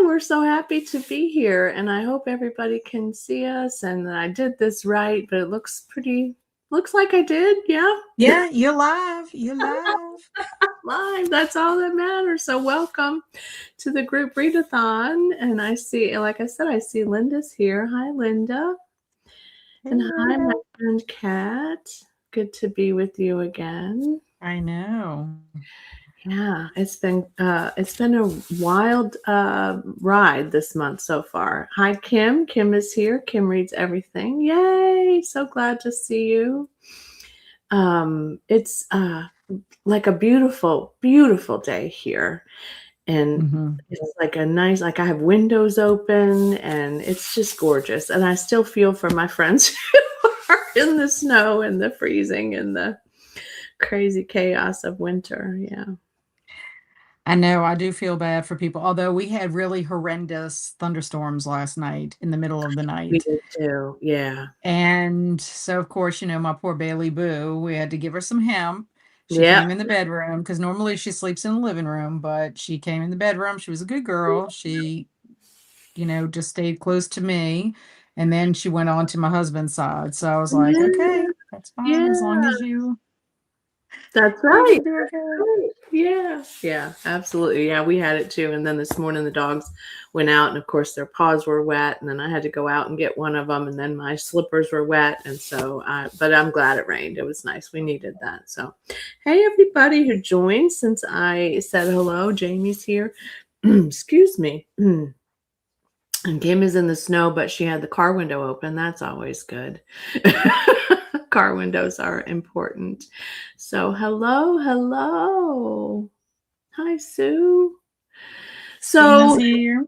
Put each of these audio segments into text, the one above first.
we're so happy to be here, and I hope everybody can see us and that I did this right, but it looks like I did, yeah? Yeah, you're live. You're live. Live, that's all that matters. So welcome to the group Readathon, and I see, like I said, I see Linda's here. Hi, Linda. Hey, And hi, my Linda. friend Kat. Good to be with you again. I know. Yeah, it's been a wild ride this month so far. Hi, Kim. Kim is here. Kim reads everything. Yay! So glad to see you. It's like a beautiful, beautiful day here, and Mhm. it's like a nice. Like I have windows open, and it's just gorgeous. And I still feel for my friends who are in the snow and the freezing and the crazy chaos of winter. Yeah. I know. I do feel bad for people, although we had really horrendous thunderstorms last night in the middle of the We night. did too. Yeah. And so, of course, my poor Bailey Boo, we had to give her some hemp. She Yeah. came in the bedroom because normally she sleeps in the living room, but she came in the bedroom. She was a good girl. She, just stayed close to me. And then she went on to my husband's side. So I was like, Yeah. okay, that's fine as long Yeah. as you That's You're right. gonna do okay. Right. Yeah. Yeah, absolutely. Yeah, we had it too. And then this morning the dogs went out and of course their paws were wet and then I had to go out and get one of them and then my slippers were wet and so but I'm glad it rained. It was nice. We needed that. So, hey everybody who joined since I said hello. Jamie's here. Excuse me. And Kim is in the snow, but she had the car window open. That's always good. Car windows are important. So, hello, hello. Hi, Sue. Stina's So, here.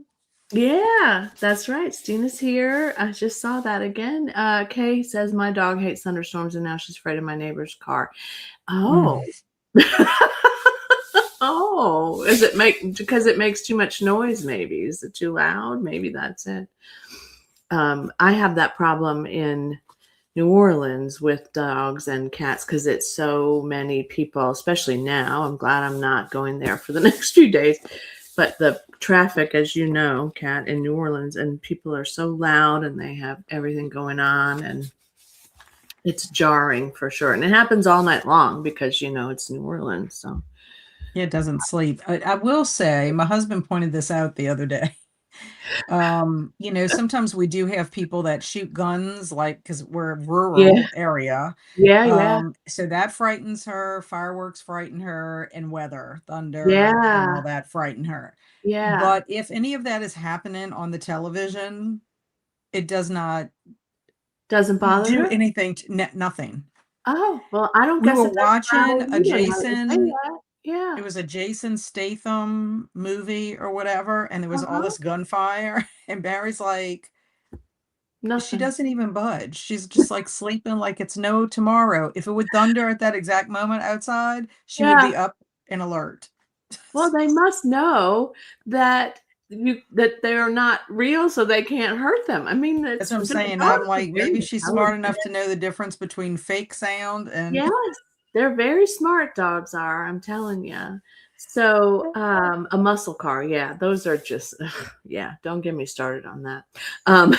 yeah, that's right. Stina's here. I just saw that again. Kay says my dog hates thunderstorms and now she's afraid of my neighbor's car. Oh. Mm. Oh, because it makes too much noise, maybe. Is it too loud? Maybe that's it. I have that problem in New Orleans with dogs and cats because it's so many people, especially now. I'm glad I'm not going there for the next few days. But the traffic, as you know, Kat, in New Orleans, and people are so loud and they have everything going on and it's jarring for sure. And it happens all night long because, it's New Orleans. So, It doesn't sleep. I will say, my husband pointed this out the other day. Sometimes we do have people that shoot guns, like because we're a yeah, rural area. yeah. So that frightens her. Fireworks frighten her, and weather, thunder, and Yeah, all that frighten her. yeah. But if any of that is happening on the television, it does not Doesn't bother do her? anything. Nothing. Oh, well, I don't We guess were it doesn't watching bother a me then now that you say Jason that. Yeah. It was a Jason Statham movie or whatever, and there was all Uh-huh. this gunfire, and Barry's like, she Nothing. doesn't even budge. She's just like sleeping like it's no tomorrow. If it would thunder at that exact moment outside, she would Yeah. be up and alert. Well, they must know that they're not real, so they can't hurt them. I mean, That's it's what I'm the saying. I'm dogs are like, very maybe she's smart intelligent. enough to know the difference between fake sound and Yes, they're very smart, dogs are, I'm telling you. So, a muscle car, yeah, those are just yeah, don't get me started on that. Um,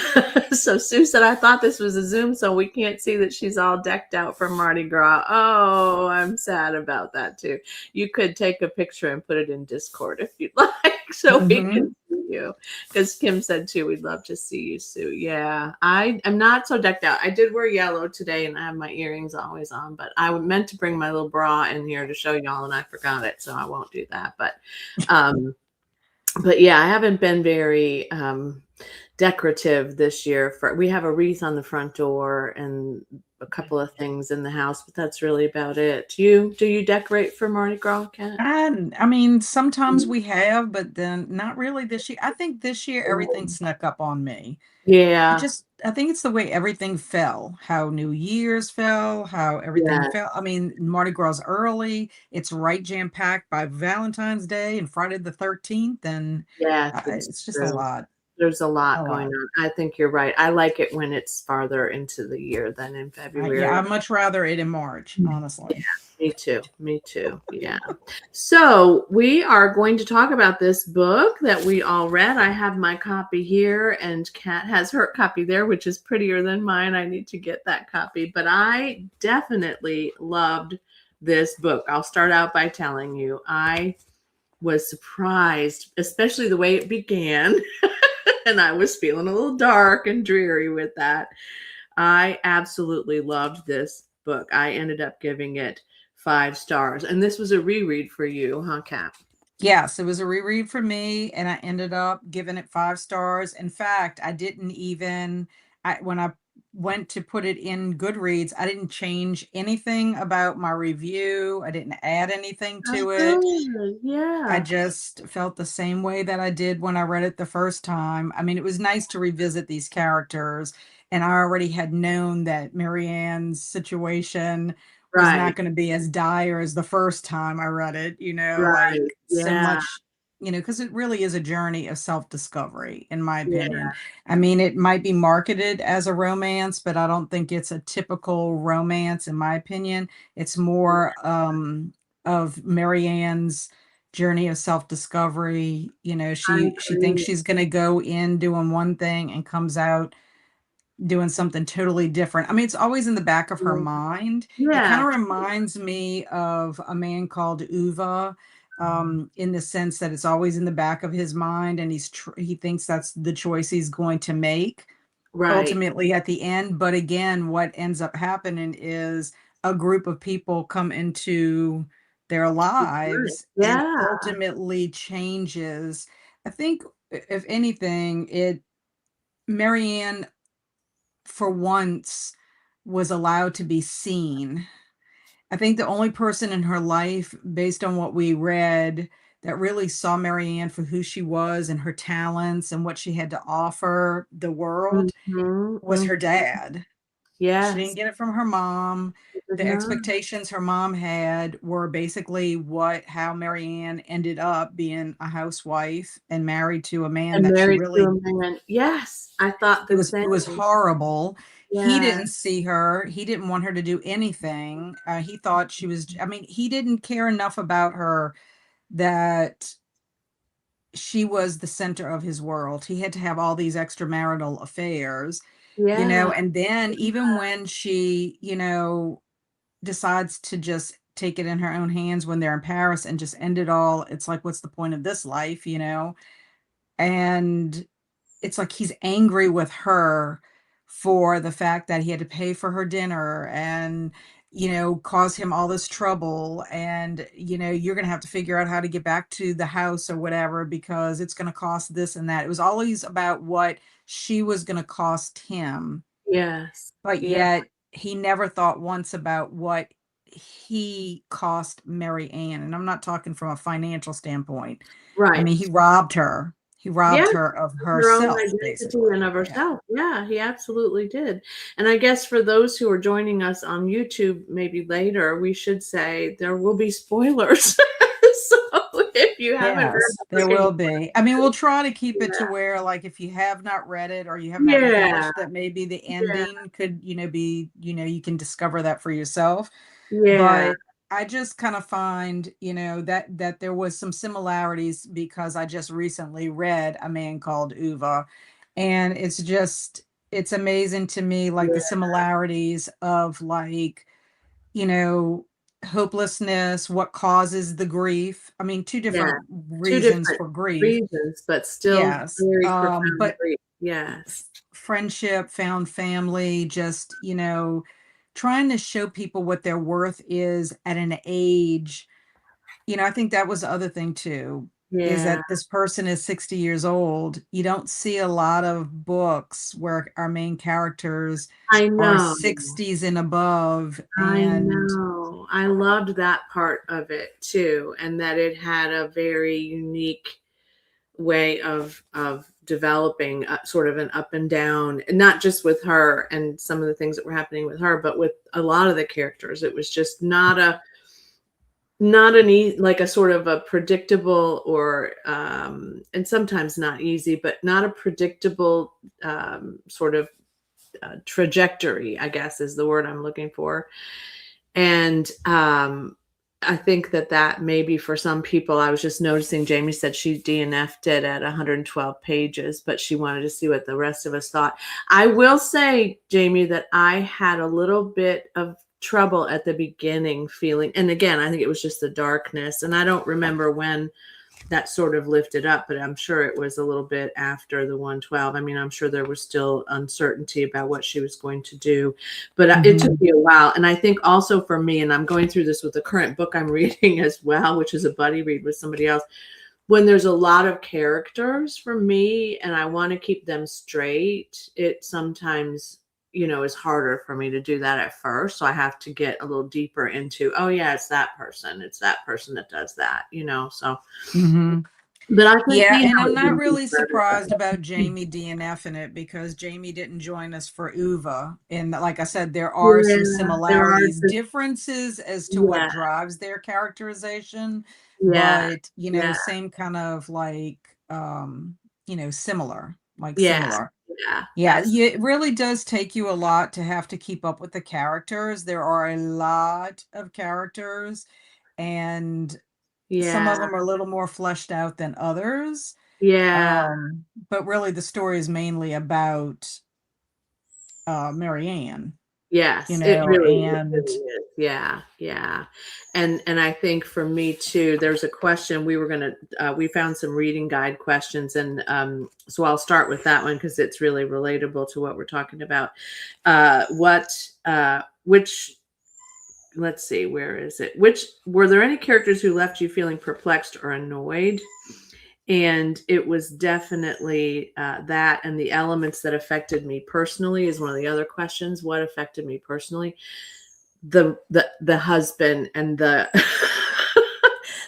so Sue said, "I thought this was a Zoom, so we can't see that she's all decked out for Mardi Gras." Oh, I'm sad about that too. You could take a picture and put it in Discord if you'd like, so we can Mhm. see you. Because Kim said too, we'd love to see you, Sue. Yeah, I am not so decked out. I did wear yellow today, and I have my earrings always on, but I meant to bring my little bra in here to show y'all, and I forgot it, so I won't do that. Um, but yeah, I haven't been very decorative this year. We have a wreath on the front door and a couple of things in the house, but that's really about it. Do you decorate for Mardi Gras, Kat? And I mean, sometimes we have, but then not really this year. I think this year everything snuck up on me. Yeah, I think it's the way everything fell, how New Year's fell, how everything yeah, fell. I mean, Mardi Gras early, it's right jam-packed by Valentine's Day and Friday the 13th, and yes, it's it's just a true. lot, There's a a lot going lot. on. I think you're right. I like it when it's farther into the year than in Yeah, February. I'd much rather it in March, Yeah, honestly. Me too. Me too. Yeah. So we are going to talk about this book that we all read. I have my copy here, and Kat has her copy there, which is prettier than mine. I need to get that copy, but I definitely loved this book. I'll start out by telling you, I was surprised, especially the way it began. And I was feeling a little dark and dreary with that. I absolutely loved this book. I ended up giving it 5 stars. And this was a reread for you, huh, Kat? Yes, it was a reread for me, and I ended up giving it 5 stars. In fact, I didn't even when I went to put it in Goodreads, I didn't change anything about my review. I didn't add anything Oh, to it. good. I Yeah. just felt the same way that I did when I read it the first time. I mean, it was nice to revisit these characters, and I already had known that Marianne's situation was not Right. going to be as dire as the first time I read it, Right. like so Yeah. much, because it really is a journey of self-discovery, in my Yeah. opinion. I mean, it might be marketed as a romance, but I don't think it's a typical romance, in my opinion. It's more of Marianne's journey of self-discovery. I She thinks agree. she's going to go in doing one thing and comes out doing something totally different. I mean, it's always in the back of her Yeah. mind. It kind Yeah. of reminds me of A Man Called Uva, in the sense that it's always in the back of his mind, and he thinks that's the choice he's going to make Right. ultimately at the end. But again, what ends up happening is a group of people come into their Right. lives and Yeah. ultimately changes. I think, if anything, Marianne, for once, was allowed to be seen. I think the only person in her life, based on what we read, that really saw Marianne for who she was and her talents and what she had to offer the world Mhm. was her dad. She didn't Yes. get it from her mom. It did The not. expectations her mom had were basically how Marianne ended up being a housewife and married to a man And that she married to really, a man. Yes. I thought it the was same. it was horrible. He Yeah. didn't see her. He didn't want her to do anything. He thought she was, I mean, he didn't care enough about her that she was the center of his world. He had to have all these extramarital affairs, Yeah. and then even when she, decides to just take it in her own hands when they're in Paris and just end it all. It's like, what's the point of this life? And it's like he's angry with her for the fact that he had to pay for her dinner and, cause him all this trouble. And, you're going to have to figure out how to get back to the house or whatever because it's going to cost this and that. It was always about what she was going to cost him, Yes. but Yeah. yet he never thought once about what he cost Mary Ann. And I'm not talking from a financial standpoint. I Right. mean, he robbed her. He Yeah. robbed her of Her own herself, identity and basically. of Yeah. herself. Yeah, he absolutely did. And I guess for those who are joining us on YouTube maybe later, we should say there will be spoilers. So if you haven't read Yes, the book there and you will be. I mean, we'll try to keep it to yeah. where, like, if you have not read it or you have not Yeah. finished, that maybe the Yeah. ending could, be, you can discover that for yourself. Yeah. But I just kind of find, that there was some similarities because I just recently read A Man Called Uva, and it's amazing to me, like the Yeah. similarities of, like, you know, hopelessness, what causes the grief. I mean, two Yeah. different 2 reasons different for grief. reasons, but still Yes. very profound But grief. Yes. friendship, found family, just, trying to show people what their worth is at an age. I think that was the other thing too, is Yeah. that this person is 60 years old. You don't see a lot of books where our main characters I are know. 60s and above. I And know. I loved that part of it too, and that it had a very unique way of developing sort of an up and down, and not just with her and some of the things that were happening with her, but with a lot of the characters. It was just not an like a sort of a predictable or and sometimes not easy, but not a predictable sort of trajectory, I guess is the word I'm looking for. And I think that maybe for some people, I was just noticing Jamie said she DNF'd it at 112 pages, but she wanted to see what the rest of us thought. I will say, Jamie, that I had a little bit of trouble at the beginning feeling, and again, I think it was just the darkness, and I don't remember when that sort of lifted up, but I'm sure it was a little bit after the 112. I mean, I'm sure there was still uncertainty about what she was going to do, but it took Mhm. me a while. And I think also for me, and I'm going through this with the current book I'm reading as well, which is a buddy read with somebody else, when there's a lot of characters for me and I want to keep them straight, it sometimes, is harder for me to do that at first. So I have to get a little deeper into, oh yeah, it's that person. It's that person that does that. So, Mhm. but I can Yeah, see and how I'm it not would be really surprised better. about Jamie DNF in it because Jamie didn't join us for Uva. And like I said, there are some Yeah, there are similarities, just, differences as to what yeah, drives their characterization, yeah, but yeah, same kind of like similar, like yeah, similar. yeah, Yeah, it really does take you a lot to have to keep up with the characters. There are a lot of characters, and some yeah, of them are a little more fleshed out than others. yeah. But really the story is mainly about Marianne, Yes, it and really is. Yeah, yeah. And I think for me too, there's a question we found some reading guide questions, and so I'll start with that one because it's really relatable to what we're talking about. What which let's see, where is it? Which were there any characters who left you feeling perplexed or annoyed? And it was definitely that, and the elements that affected me personally is one of the other questions. What affected me personally? The husband and the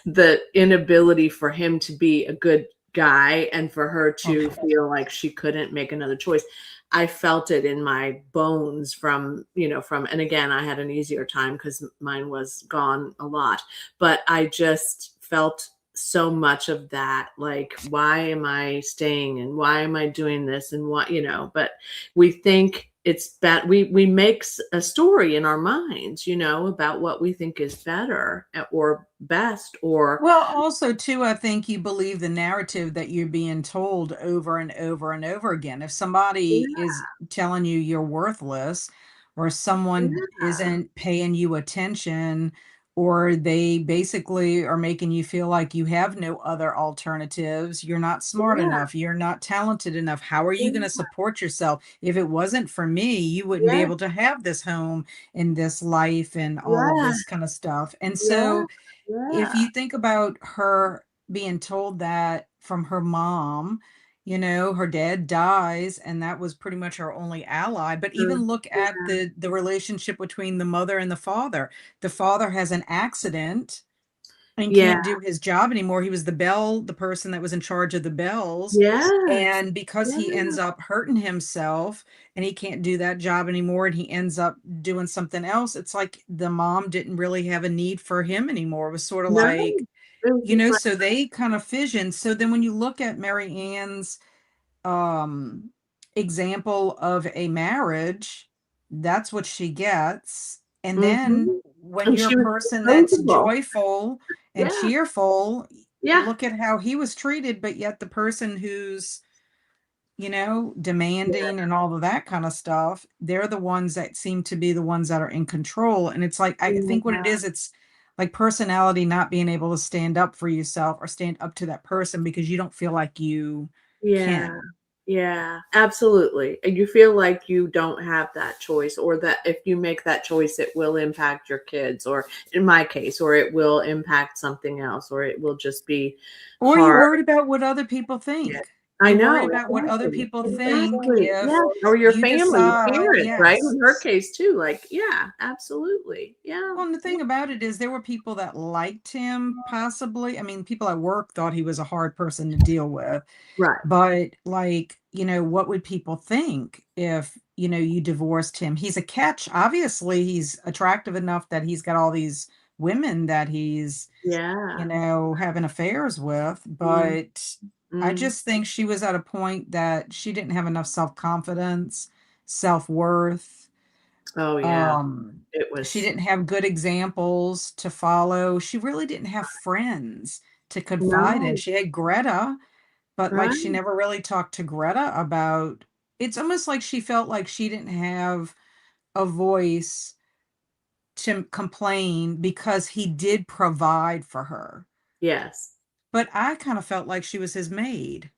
the inability for him to be a good guy and for her to okay. feel like she couldn't make another choice. I felt it in my bones from and again, I had an easier time because mine was gone a lot, but I just felt so much of that, like, why am I staying and why am I doing this and what, but we think it's bad. We make a story in our minds, about what we think is better or best or Well, also too, I think you believe the narrative that you're being told over and over and over again. If somebody yeah, is telling you you're worthless, or someone yeah, isn't paying you attention, or they basically are making you feel like you have no other alternatives, you're not smart yeah, enough, you're not talented enough. How are you going to yeah, support yourself? If it wasn't for me, you wouldn't be yeah, able to have this home and this life and all of yeah, this kind of stuff. And yeah, so if yeah. you think about her being told that from her mom, her dad dies and that was pretty much her only ally. But even look at Yeah, the relationship between the mother and the father. The father has an accident and yeah, can't do his job anymore. He was the person that was in charge of the bells. yes, And because he yeah, ends up hurting himself and he can't do that job anymore and he ends up doing something else, it's like the mom didn't really have a need for him anymore. It was sort of no, like, it was just like, so they kind of fission. So then when you look at Mary Ann's um example of a marriage, that's what she gets. And then mhm. when And you're a she was person that's disposable. joyful and Yeah, cheerful, yeah, look at how he was treated, but yet the person who's yeah, demanding and all of that kind of stuff, they're the ones that seem to be the ones that are in control. And it's like, I think what it yeah. is, it's like personality not being able to stand up for yourself or stand up to that person because you don't feel like you Yeah. can. Yeah, absolutely. And you feel like you don't have that choice, or that if you make that choice, it will impact your kids, or in my case, or it will impact something else, or it will just be Or you're hard. worried about what other people Yeah. think. I You're worried know, about what other exactly. people think Exactly. if Yeah. Or your you family, your decide, parents, right? yes. In her case too. Like, yeah, absolutely. Yeah. Well, and the Yeah. thing about it is there were people that liked him possibly. I mean, people at work thought he was a hard person to deal with. Right. But like, what would people think if, you divorced him? He's a catch. Obviously, he's attractive enough that he's got all these women that he's, Yeah. having affairs with. Mm, But I mm. just think she was at a point that she didn't have enough self-confidence, self-worth, Oh yeah, Um, it she was didn't have good examples to follow. She really didn't have friends to confide in. no, She had Greta, but like she right? never really talked to Greta about it's almost like she felt like she didn't have a voice to complain because he did provide for her. Yes, But I kind of felt like she was his maid.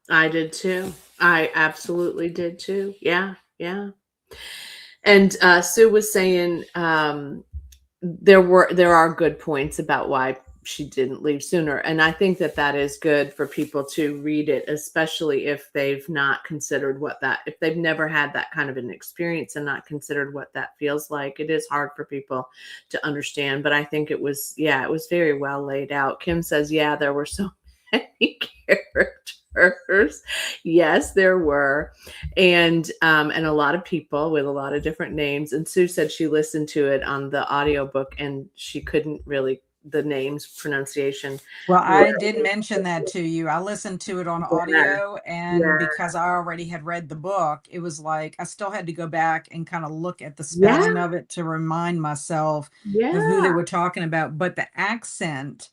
I did too. I absolutely did too. Yeah, yeah. And Sue was saying there are good points about why she didn't leave sooner, and I think that that is good for people to read it, especially if they've not considered if they've never had that kind of an experience and not considered what that feels like. It is hard for people to understand, but I think it was very well laid out. Kim says, yeah, there were so many characters. Yes, there were, and a lot of people with a lot of different names. And Sue said she listened to it on the audiobook and she couldn't really the names pronunciation Well, were I did mention that to you. I listened to it on yeah, audio, and yeah, because I already had read the book, it was like I still had to go back and kind of look at the yeah, spelling of it to remind myself of who they yeah, were talking about. But the accent,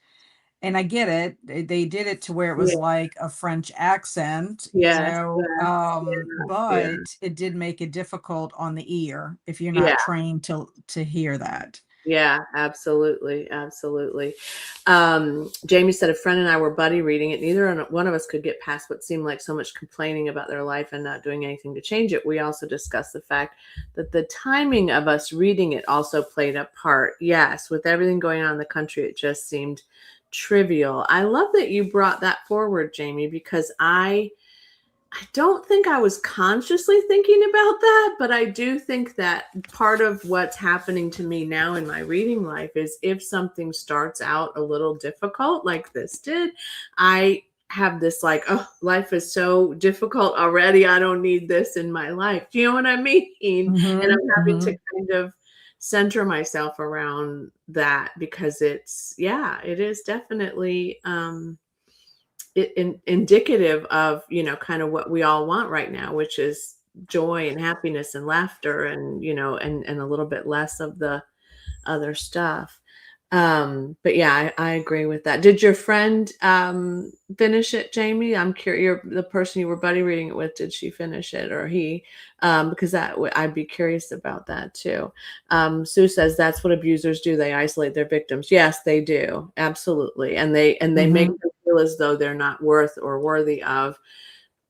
and I get it, they did it to where it was yeah, like a French accent, yes, yeah, but it did make it difficult on the ear if you're yeah, not trained to hear that. yeah, absolutely, absolutely. Jamie said a friend and I were buddy reading it. Neither one of us could get past what seemed like so much complaining about their life and not doing anything to change it. We also discussed the fact that the timing of us reading it also played a part. Yes, with everything going on in the country, it just seemed trivial. I love that you brought that forward, Jamie, because I don't think I was consciously thinking about that, but I do think that part of what's happening to me now in my reading life is if something starts out a little difficult, like this did, I have this like, oh, life is so difficult already. I don't need this in my life. Do you know what I mean? And Hmm. I'm having to kind of center myself around that because yeah, it is definitely, indicative of kind of what we all want right now, which is joy and happiness and laughter and and a little bit less of the other stuff. But yeah, I agree with that. Did your friend finish it, Jamie? I'm curious. The person you were buddy reading it with, did she finish it or he? Because I'd be curious about that too. Sue says that's what abusers do. They isolate their victims. Yes, they do. Absolutely. And they make Hmm. them feel as though they're not worth or worthy of,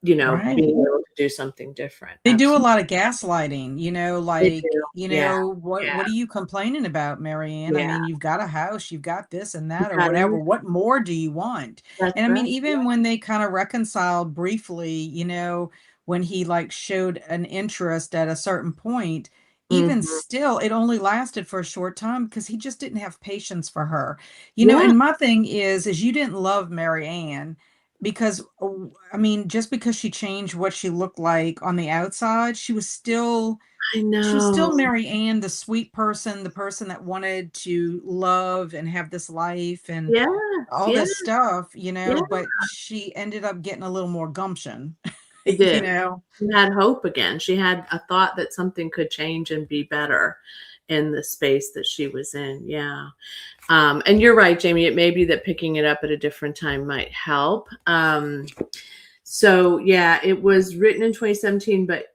being Right. able to do something different. They do a Absolutely. lot of gaslighting, They like, do. Yeah. what Yeah. are you complaining about, Marianne? I Yeah. mean, you've got a house, you've got this and You that or got whatever. everything. What more do you want? That's And I mean, right. even when they kind of reconciled briefly, when he like showed an interest at a certain point, even Mhm. still, it only lasted for a short time because he just didn't have patience for her. Yeah. And my thing is you didn't love Marianne because I mean, just because she changed what she looked like on the outside, I she was still know. Mary Ann, the sweet person, the person that wanted to love and have this life and Yes, all yeah, this stuff, yeah, but she ended up getting a little more gumption, she you did. know. She had hope again. She had a thought that something could change and be better in the space that she was in, yeah. And you're right, Jamie, it may be that picking it up at a different time might help. So yeah, it was written in 2017, but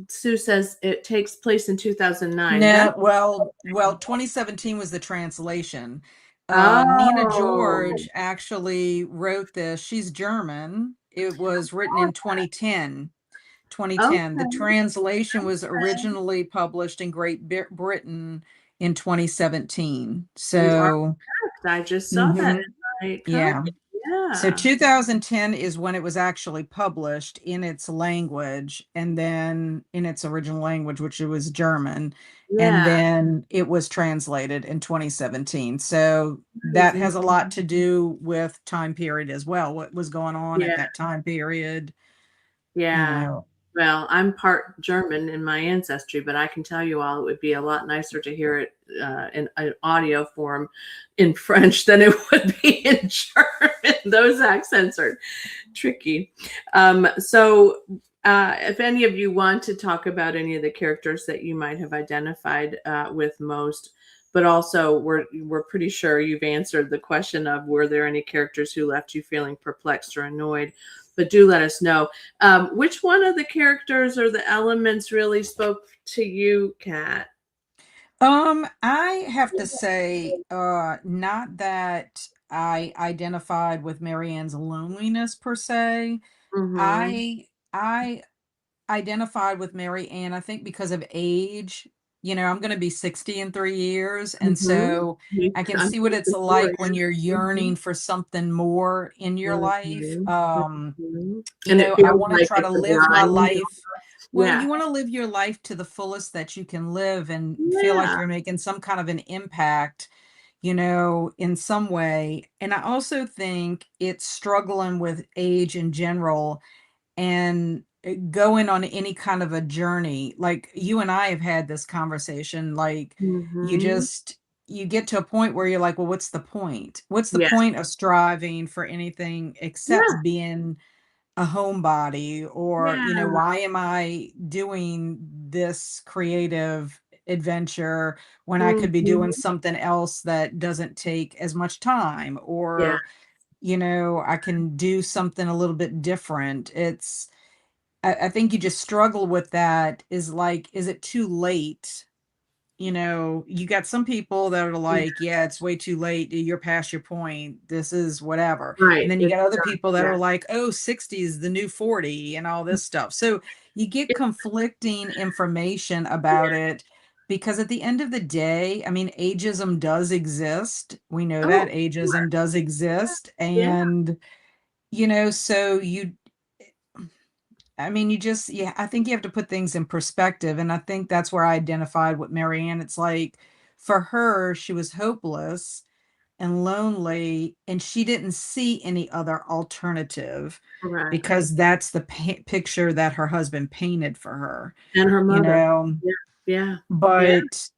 Sue says it takes place in 2009. That No, well, 2017 was the translation. Nina Oh, George actually wrote this. She's German. It was written in 2010. 2010. The okay. translation was originally published in Britain in 2017. You are So, correct. I just saw that mhm, in my yeah. copy. So Yeah. 2010 is when it was actually published in its language and then in its original language, which it was German, and Yeah. then it was translated in 2017. So that Amazing. has a lot to do with time period as well, what was going on at Yeah. that time period, you Yeah. know. Well, I'm part German in my ancestry, but I can tell you all it would be a lot nicer to hear it in an audio form in French than it would be in German. Those accents are tricky. So if any of you want to talk about any of the characters that you might have identified with most, but also we're pretty sure you've answered the question of were there any characters who left you feeling perplexed or annoyed? But do let us know which one of the characters or the elements really spoke to you, Kat. I have to say, not that I identified with Marianne's loneliness per se. Mm-hmm. I identified with Mary Ann, I think because of age. I'm going to be 60 in 3 years. And Mm-hmm. so I can I'm see what it's 54, like when you're yeah. Mm-hmm. yearning for something more in your life. Mm-hmm. Mm-hmm. And it I feels want to like try to it's a live my grind. life. Well, Yeah. you want to live your life to the fullest that you can live and feel like Yeah. you're making some kind of an impact, in some way. And I also think it's struggling with age in general and going on any kind of a journey. Like you and I have had this conversation, like you Mm-hmm. just you get to a point where you're like, well, what's the point? What's the Yeah. point of striving for anything Yeah. except being a homebody? Or, Yeah. why am I doing this creative adventure when I could be doing Mhm. something else that doesn't take as much time? Yeah, Or, I can do something a little bit different. I think you just struggle with that. Is like, is it too late? You got some people that are yeah, like, yeah, it's way too late. You're past your point. This is whatever. And right, then you it's got other done, people that yeah. are like, oh, 60 is the new 40 and all this stuff. So you get It conflicting information about yeah, it because at the end of the day, I mean, ageism does exist. We know oh, that sure, ageism does exist. yeah, And, so yeah, I think you have to put things in perspective. And I think that's where I identified with Marianne. It's like for her, she was hopeless and lonely, and she didn't see any other alternative correct, because that's the picture that her husband painted for her, and her you mother. know. Yeah, yeah, yeah, But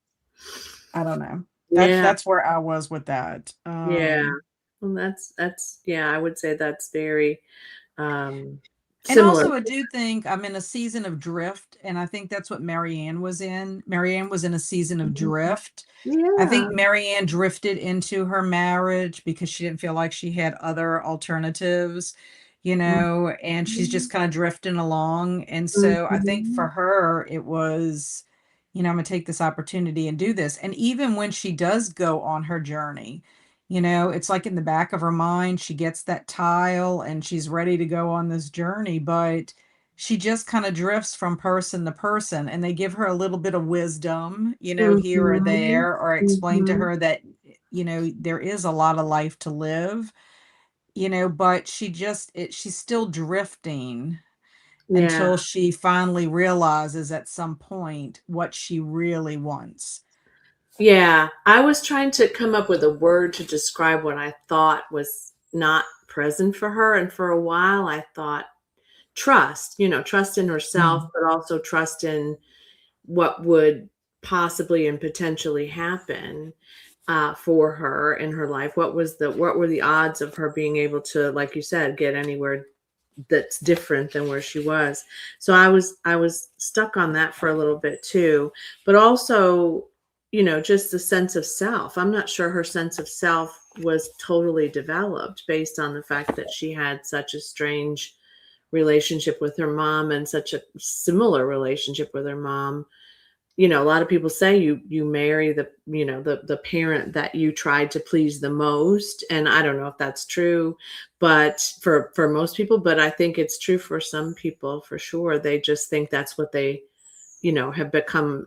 I don't know. That's yeah, that's where I was with that. yeah. Well, that's yeah, I would say that's very, um, And similar. also, I do think I'm in a season of drift, and I think that's what Marianne was in. Marianne was in a season of Mhm. drift. I Yeah, think Marianne drifted into her marriage because she didn't feel like she had other alternatives, and she's mhm, just kind of drifting along. And so I think for mhm, her, it was, I'm gonna take this opportunity and do this. And even when she does go on her journey, it's like in the back of her mind, she gets that tile and she's ready to go on this journey, but she just kind of drifts from person to person and they give her a little bit of wisdom, here or mhm, there, or explain to mhm. her that, there is a lot of life to live, but she's still drifting Yeah. until she finally realizes at some point what she really wants. Yeah, I was trying to come up with a word to describe what I thought was not present for her, and for a while I thought trust, trust in herself, Mm, but also trust in what would possibly and potentially happen, for her in her life. What were the odds of her being able to, like you said, get anywhere that's different than where she was? So I was stuck on that for a little bit too, but also, just the sense of self. I'm not sure her sense of self was totally developed based on the fact that she had such a strange relationship with her mom and such a similar relationship with her mom. A lot of people say you marry the parent that you tried to please the most, and I don't know if that's true, but for most people, but I think it's true for some people for sure. They just think that's what they, have become.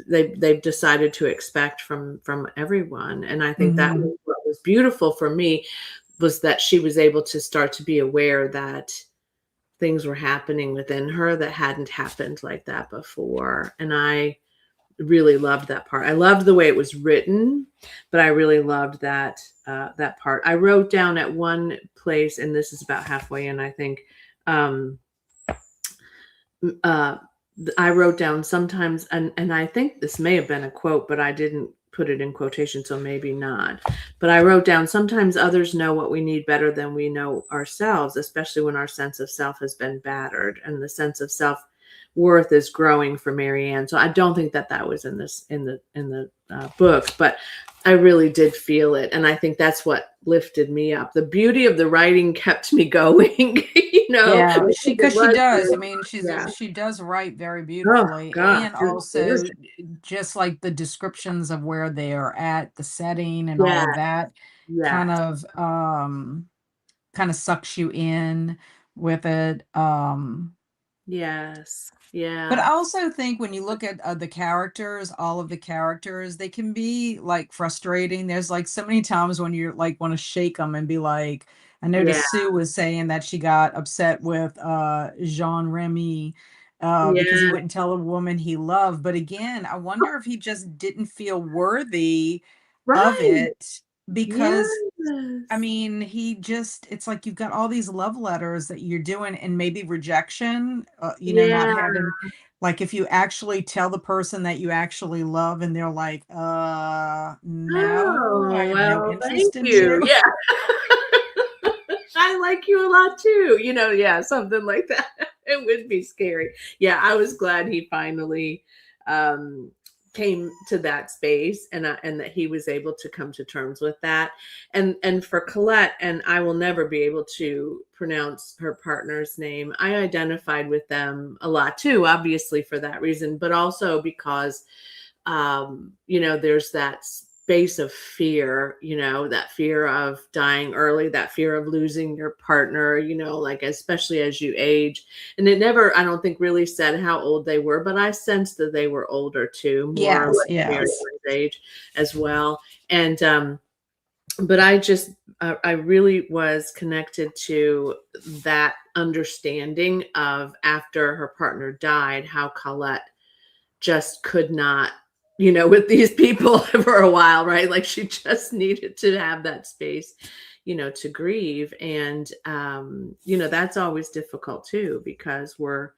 They've decided to expect from everyone, and I think that mhm, was what was beautiful for me, was that she was able to start to be aware that things were happening within her that hadn't happened like that before. And I really loved that part. I loved the way it was written, but I really loved that part. I wrote down at one place, and this is about halfway in, I think. Um, uh, I wrote down sometimes, and I think this may have been a quote, but I didn't put it in quotation, so maybe not. But I wrote down, sometimes others know what we need better than we know ourselves, especially when our sense of self has been battered and the sense of self worth is growing for Marianne. So I don't think that that was in this in the book, but I really did feel it, and I think that's what lifted me up. The beauty of the writing kept me going. I Yeah, think it because she was does. I really, mean, yeah. she does write very Oh beautifully, gosh, and it was also gorgeous. just like the descriptions of where they are at, the setting and all Yeah, of that kind yes, of kind of sucks you in with it. yes, But yeah, I also think when you look at the characters, all of the characters, they can be like frustrating. There's like so many times when you're like want to shake them and be like, I yeah, noticed Sue was saying that she got upset with Jean Remy because he yeah. wouldn't tell a woman he loved. But again, I wonder if he just didn't feel worthy of Right. it because I Yes. mean, he just, it's like you've got all these love letters that you're doing and maybe rejection, not Yeah. having, like if you actually tell the person that you actually love and they're like, no, I Oh, have no well, thank interest in you. you. Yeah. I like you a lot too. Yeah, something like that. It would be scary. Yeah, I was glad he finally um came to that space, and that he was able to come to terms with that. And for Colette, and I will never be able to pronounce her partner's name. I identified with them a lot too, obviously for that reason, but also because there's that space of fear, that fear of dying early, that fear of losing your partner, like especially as you age. And it never, I don't think, really said how old they were, but I sensed that they were older too, more Yes, like yes. Mary's age as well. And but I really was connected to that understanding of, after her partner died, how Colette just could not, with these people for a while, right? Like she just needed to have that space, to grieve. And, that's always difficult too, because we're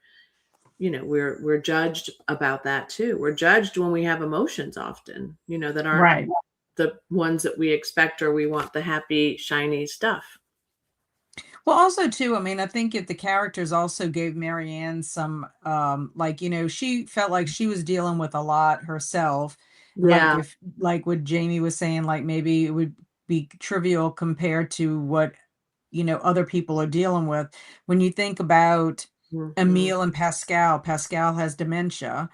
judged about that too. We're judged when we have emotions often, that aren't Right. the ones that we expect, or we want the happy, shiny stuff. Well, also too, I mean, I think if the characters also gave Marianne some, like, she felt like she was dealing with a lot herself. And like Yeah. if, like what Jamie was saying, like maybe it would be trivial compared to what, other people are dealing with. When you think about Hmm. Emile and Pascal, Pascal has dementia,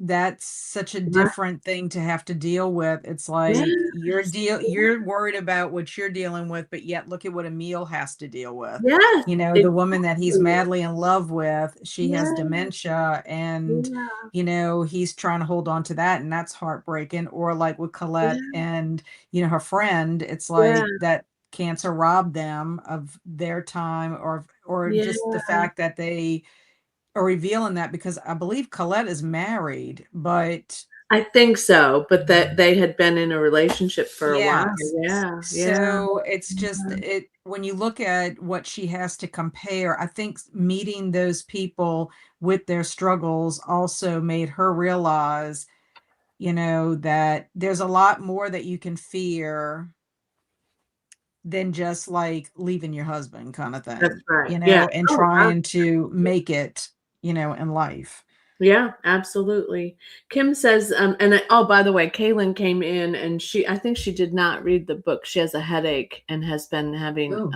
that's such a Yeah. different thing to have to deal with. It's like Yes. you're worried about what you're dealing with, but yet look at what Emile has to deal with. Yes. The woman that he's Exactly. madly in love with, she has Yeah. dementia, and Yeah. he's trying to hold on to that, and that's heartbreaking. Or like with Colette Yeah. and her friend, it's Yeah. like that cancer robbed them of their time, or Yeah. just the fact that they are revealing that, because I believe Colette is married, but I think so, but that they had been in a relationship for a while. yes. Yeah, yeah, So it's just yeah. it when you look at what she has to compare, I think meeting those people with their struggles also made her realize, that there's a lot more that you can fear than just like leaving your husband kind of That's thing, right. Yeah. and Oh, trying to make it, in life. yeah, absolutely. Kim says, oh, by the way, Kaylin came in, and I think she did not read the book. She has a headache and has been having Oh.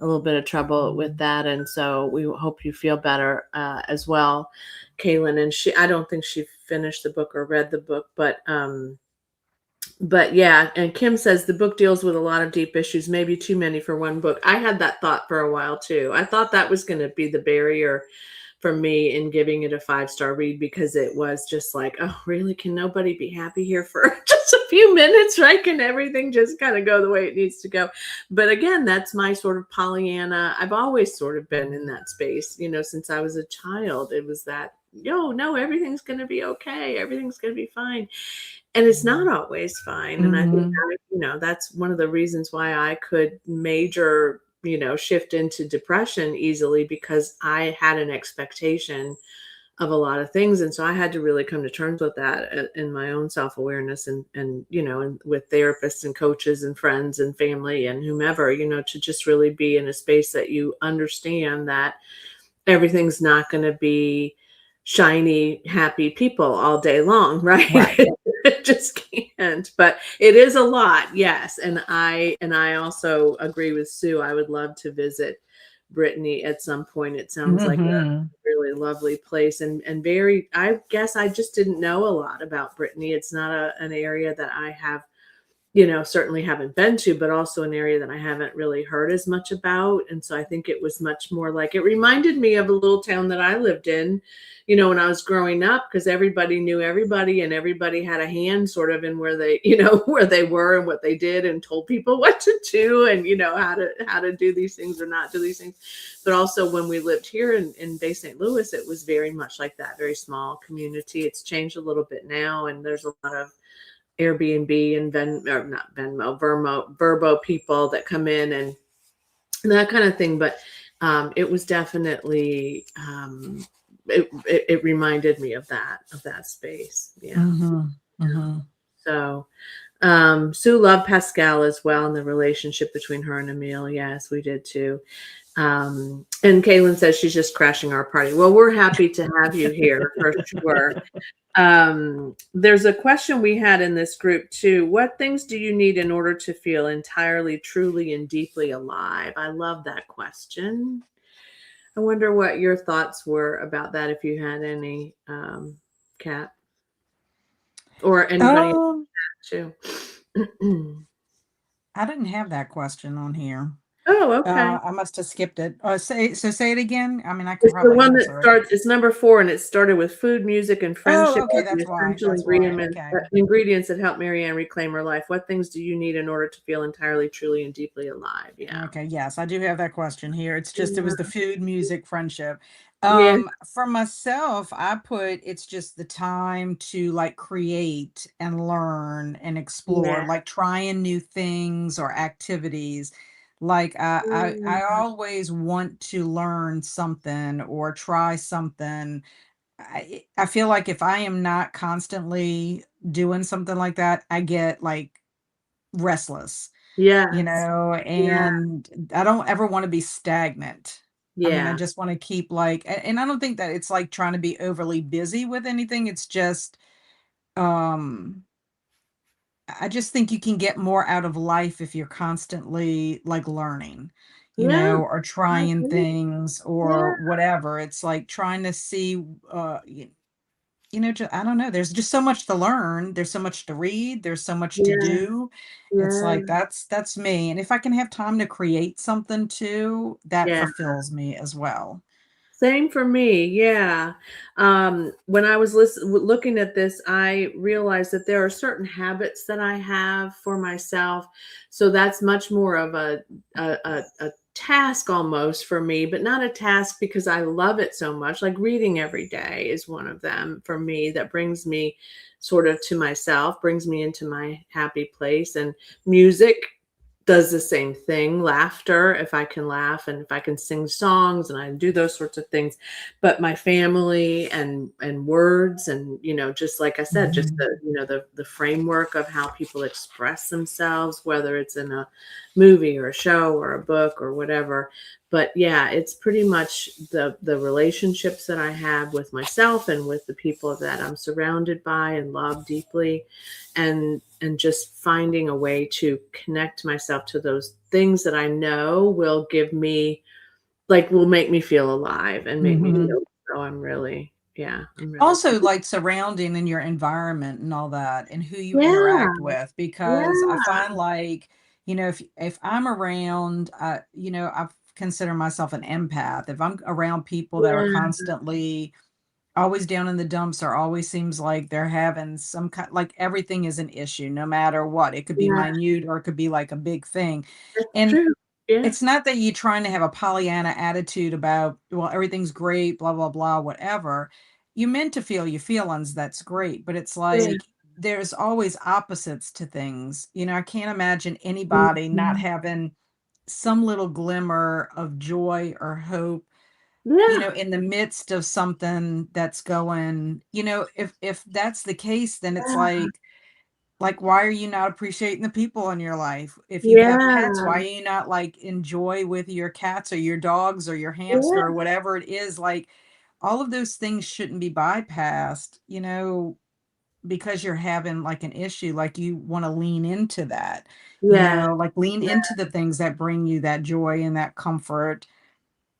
a little bit of trouble with that. And so we hope you feel better as well, Kaylin. And I don't think she finished the book or read the book, but yeah. And Kim says the book deals with a lot of deep issues, maybe too many for one book. I had that thought for a while too. I thought that was going to be the barrier for me in giving it a 5-star read, because it was just like, oh, really? Can nobody be happy here for just a few minutes, right? Can everything just kind of go the way it needs to go? But again, that's my sort of Pollyanna. I've always sort of been in that space, since I was a child. It was that, no, everything's going to be okay. Everything's going to be fine. And it's not always fine. And I think Mhm. that's one of the reasons why I could major, shift into depression easily, because I had an expectation of a lot of things. And so I had to really come to terms with that in my own self-awareness, and and with therapists and coaches and friends and family and whomever, to just really be in a space that you understand that everything's not going to be shiny, happy people all day long, right? Right. It just can't. But it is a lot, yes. And I also agree with Sue. I would love to visit Brittany at some point. It sounds like a Hmm. really lovely place, and very. I guess I just didn't know a lot about Brittany. It's not an area that I have, certainly haven't been to, but also an area that I haven't really heard as much about. And so I think it was much more like, it reminded me of a little town that I lived in, when I was growing up, because everybody knew everybody and everybody had a hand sort of in where they, where they were and what they did, and told people what to do, and, how to do these things or not do these things. But also when we lived here in Bay St. Louis, it was very much like that, very small community. It's changed a little bit now, and there's a lot of Airbnb and or not Venmo, Verbo people that come in and that kind of thing. But it was definitely, it reminded me of that space. Yeah. Hmm. Hmm. So Sue loved Pascal as well, and the relationship between her and Emil. Yes, we did too. And Kaylin says she's just crashing our party. Well, we're happy to have you here for sure. There's a question we had in this group too. What things do you need in order to feel entirely, truly, and deeply alive? I love that question. I wonder what your thoughts were about that, if you had any, Kat, or anybody Um, else too. I didn't have that question on here. Oh, okay. I must have skipped it. Say it again. I mean, I can It's the probably one that answer it. starts, it's number 4, and it started with food, music, and Oh, friendship okay, are the that's why. essential That's why. Okay. ingredients that help Marianne reclaim her life. What things do you need in order to feel entirely, truly, and deeply alive? Yeah. Okay, yes, I do have that question here. It's just it was the Yeah. food, music, friendship. Yeah. For myself, I put it's just the time to like create and learn and explore, Yeah. like trying new things or activities. Like I Mm. always want to learn something or try something. I feel like if I am not constantly doing something like that, I get like restless, Yes. Yeah. and I don't ever want to be stagnant. I mean, I Yeah. just want to keep like, and I don't think that it's like trying to be overly busy with anything. It's just, um, I just think you can get more out of life if you're constantly like learning, Yeah. or I trying agree. things or Yeah. whatever. It's like trying to see, I don't know. There's just so much to learn. There's so much to read. There's so much to Yeah. do. It's like Yeah. that's me. And if I can have time to create something too, that Yeah. fulfills me as well. Same for me, yeah. When I was looking at this, I realized that there are certain habits that I have for myself. So that's much more of a task almost for me, but not a task because I love it so much. Like reading every day is one of them for me that brings me sort of to myself, brings me into my happy place. And music does the same thing. Laughter, if I can laugh and if I can sing songs and I do those sorts of things. But my family and words, and just like I said, just Mhm. the framework of how people express themselves, whether it's in a movie or a show or a book or whatever. But yeah, it's pretty much the relationships that I have with myself and with the people that I'm surrounded by and love deeply, and just finding a way to connect myself to those things that I know will give me, like, will make me feel alive and make me Mhm. feel, so I'm really, yeah, I'm really Also, like surrounding in your environment and all that, and who you yeah, interact with, because I yeah, find like, if I'm around, I consider myself an empath. If I'm around people that are yeah, constantly always down in the dumps or always seems like they're having some kind, like everything is an issue no matter what. It could be yeah, minute or it could be like a big thing. that's And true. Yeah, it's not that you're trying to have a Pollyanna attitude about, well, everything's great, blah, blah, blah, whatever. You meant to feel your feelings, that's great. But it's yeah, like there's always opposites to things. I can't imagine anybody not mhm, having some little glimmer of joy or hope, Yeah. in the midst of something that's going, if that's the case, then it's Yeah. like, why are you not appreciating the people in your life? If you have pets, Yeah. why are you not like enjoy with your cats or your dogs or your hamster or Yeah. whatever it is? Like all of those things shouldn't be bypassed, because you're having like an issue. Like you want to lean into that, Yeah. like lean Yeah. into the things that bring you that joy and that comfort,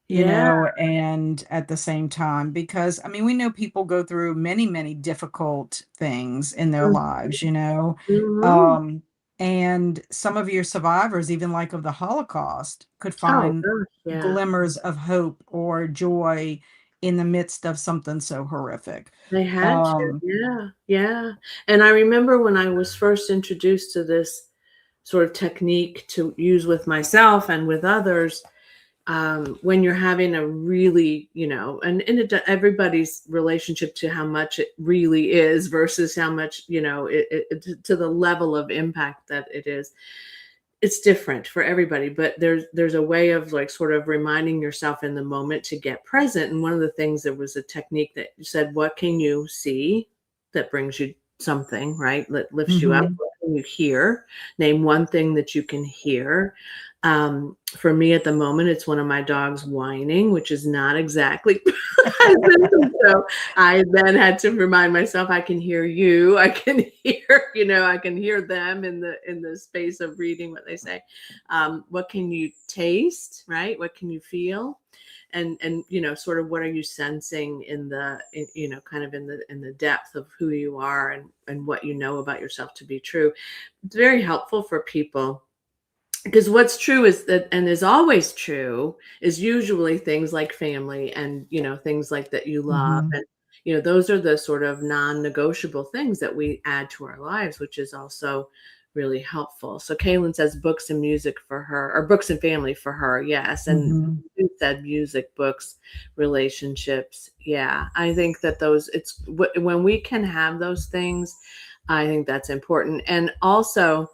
Yeah. and at the same time, because I mean, we know people go through many, many difficult things in their lives, Mhm. um, and some of your survivors, even like of the Holocaust, could Oh find gosh, yeah. glimmers of hope or joy in the midst of something so horrific. They had to. Um, Yeah. Yeah. And I remember when I was first introduced to this sort of technique to use with myself and with others, when you're having a really, and everybody's relationship to how much it really is versus how much, to the level of impact that it is, it's different for everybody, but there's a way of like sort of reminding yourself in the moment to get present. And one of the things, there was a technique that said, what can you see that brings you something, right? That lifts you up. mhm, What can you hear? Name one thing that you can hear. For me at the moment, it's one of my dogs whining, which is not exactly pleasant. So I then had to remind myself, I can hear you. I can hear, I can hear them in the space of reading what they say. What can you taste, right? What can you feel? And sort of what are you sensing kind of in the depth of who you are and what you know about yourself to be true. It's very helpful for people, because what's true is that, and is always true, is usually things like family and things like that you love, mhm, and those are the sort of non-negotiable things that we add to our lives, which is also really helpful. So Kaylin says books and music for her, or books and family for her. Yes. And mhm, you said music, books, relationships. Yeah, I think that those, when we can have those things, I think that's important. And also,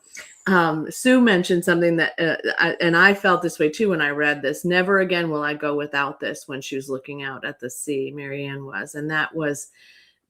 Sue mentioned something that, and I felt this way too when I read this. Never again will I go without this, when she was looking out at the sea, Marianne was. And that was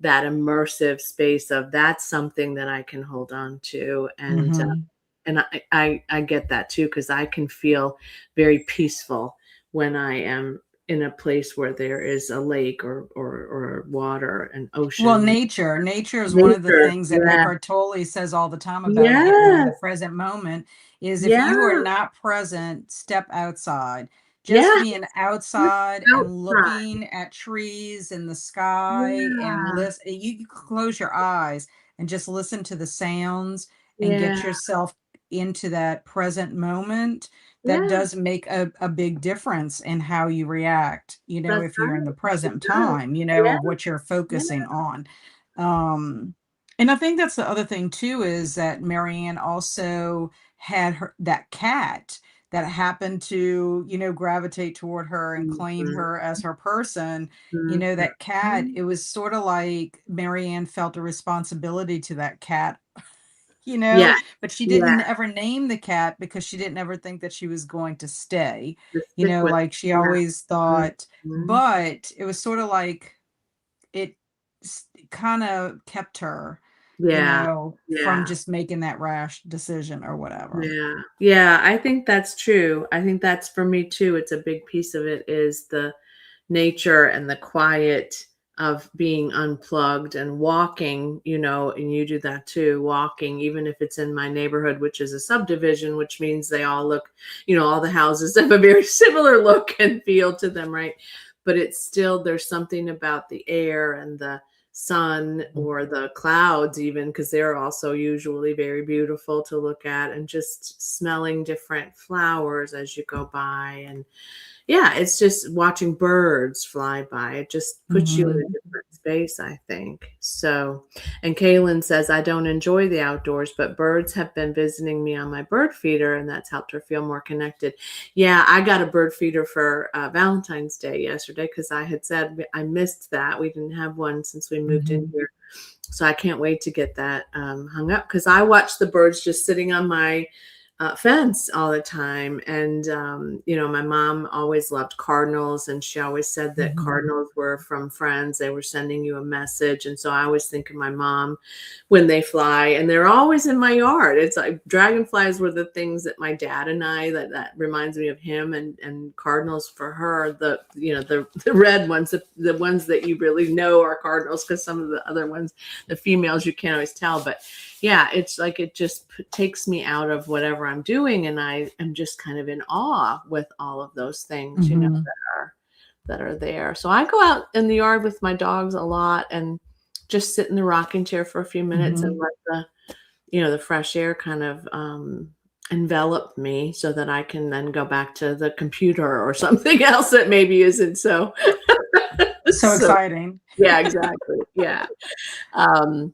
that immersive space of, that's something that I can hold on to. mhm. And I get that too, because I can feel very peaceful when I am in a place where there is a lake or water and Well, ocean. nature is one of the Nature. things that Yeah. Eckhart Tolle says all the time about getting in the Yes. present moment is if you are Yeah. not present, step outside. Just Yeah. being Just outside and outside. looking at trees and the sky and Yeah. listen, you can close your eyes and just listen to the sounds and Yeah. get yourself into that present moment. That Yeah. does make a big difference in how you react, That's if you're in the right. It present does. time, Yeah. of what you're Yeah. focusing on. Um, and I think that's the other thing too, is that Marianne also had that cat that happened to, gravitate toward her and claim Mhm. her as her person. That cat, Mhm. it was sort of like Marianne felt a responsibility to that cat, Yeah. but she Yeah. didn't ever name the cat because she didn't ever think that she was going to stay, Just stick with like she it. always Yeah. thought, Mhm. but it was sort of like it kind of kept her, Yeah. from Yeah. just making that rash decision or whatever. Yeah. Yeah. I think that's true. I think that's for me too. It's a big piece of it, is the nature and the quiet of being unplugged and walking, and you do that too, walking, even if it's in my neighborhood, which is a subdivision, which means they all look, all the houses have a very similar look and feel to them, right? But it's still, there's something about the air and the sun or the clouds, even, because they're also usually very beautiful to look at, and just smelling different flowers as you go by. And yeah, it's just watching birds fly by. It just puts you in a Mhm. different space, I think. So, and Kaylin says, I don't enjoy the outdoors, but birds have been visiting me on my bird feeder, and that's helped her feel more connected. Yeah, I got a bird feeder for Valentine's Day yesterday, because I had said I missed that. We didn't have one since we moved in Mhm. here. So I can't wait to get that hung up, because I watch the birds just sitting on my fence all the time. And, my mom always loved cardinals, and she always said that Mhm. cardinals were from friends. They were sending you a message. And so I always think of my mom when they fly, and they're always in my yard. It's like dragonflies were the things that my dad and I, that reminds me of him, and cardinals for her, the red ones, the ones that you really know are cardinals, because some of the other ones, the females, you can't always tell. But yeah, it's like it just takes me out of whatever I'm doing, and I am just kind of in awe with all of those things, Mhm. that are there. So I go out in the yard with my dogs a lot, and just sit in the rocking chair for a few minutes and Mhm. let the fresh air kind of envelop me, so that I can then go back to the computer or something else that maybe isn't so So so exciting. yeah, exactly. Yeah. Um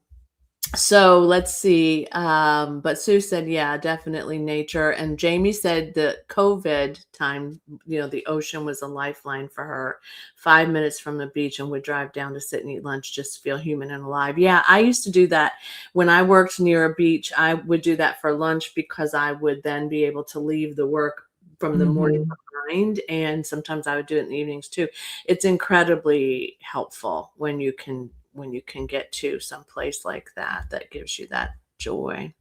So let's see. But Sue said, yeah, definitely nature. And Jamie said the COVID time, the ocean was a lifeline for her. 5 minutes from the beach, and would drive down to sit and eat lunch just to feel human and alive. Yeah, I used to do that when I worked near a beach. I would do that for lunch, because I would then be able to leave the work from the morning Mhm. behind. And sometimes I would do it in the evenings too. It's incredibly helpful when you can get to some place like that, that gives you that joy.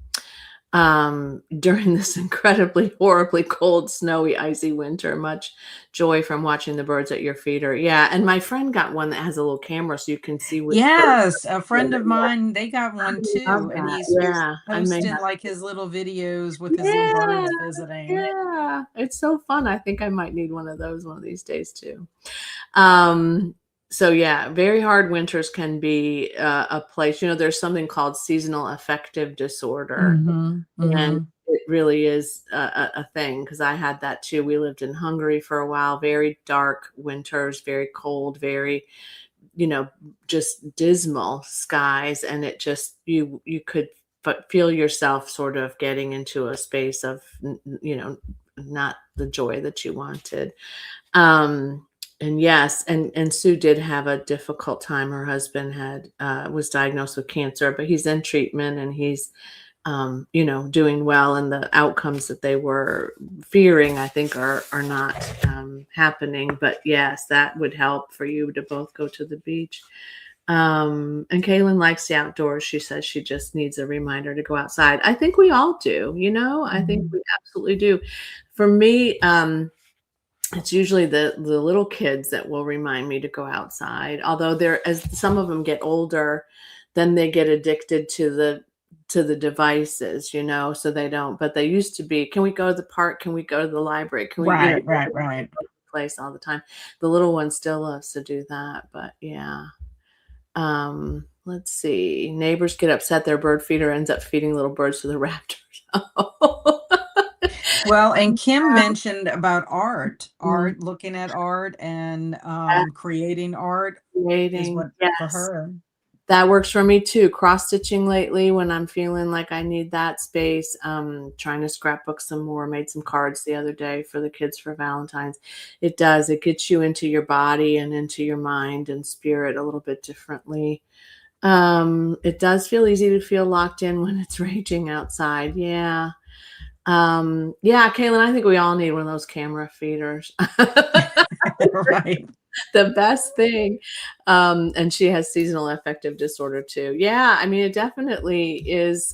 During this incredibly horribly cold, snowy, icy winter, much joy from watching the birds at your feet. Or yeah, and my friend got one that has a little camera, so you can see which birds Yes, a are friend there. of Yeah, mine, they got one I love too, and that. he's Yeah, I may posting, have like, his little videos with his little yeah, birds visiting. yeah, it's so fun. I think I might need one of those one of these days too. Um, so yeah, very hard winters can be a place. There's something called seasonal affective disorder, Mhm. and Mhm. it really is a thing, because I had that too. We lived in Hungary for a while, very dark winters, very cold, very, you know, just dismal skies, and it just you could but feel yourself sort of getting into a space of not the joy that you wanted. um, and yes, and Sue did have a difficult time. Her husband had was diagnosed with cancer, but he's in treatment, and he's doing well, and the outcomes that they were fearing, I think, are not happening. But yes, that would help for you to both go to the beach. And Kaylin likes the outdoors. She says she just needs a reminder to go outside. I think we all do, I think Mhm. we absolutely do. For me, it's usually the little kids that will remind me to go outside. Although as some of them get older, then they get addicted to the devices, so they don't. But they used to be, can we go to the park? Can we go to the library? Can we, Right, right, right. place all the time. The little one still loves to do that, but yeah. Let's see. Neighbors get upset their bird feeder ends up feeding little birds to the raptors. Oh. Well, and Kim mentioned about Mm, looking at art and, creating art is fascinating. what for Yes. her. That works for me too. Cross stitching lately when I'm feeling like I need that space. Trying to scrapbook some more. Made some cards the other day for the kids for Valentine's. It does. It gets you into your body and into your mind and spirit a little bit differently. It does feel easy to feel locked in when it's raging outside. Yeah. Yeah, Kaylin, I think we all need one of those camera feeders. Right. The best thing. And she has seasonal affective disorder too. Yeah, I mean, it definitely is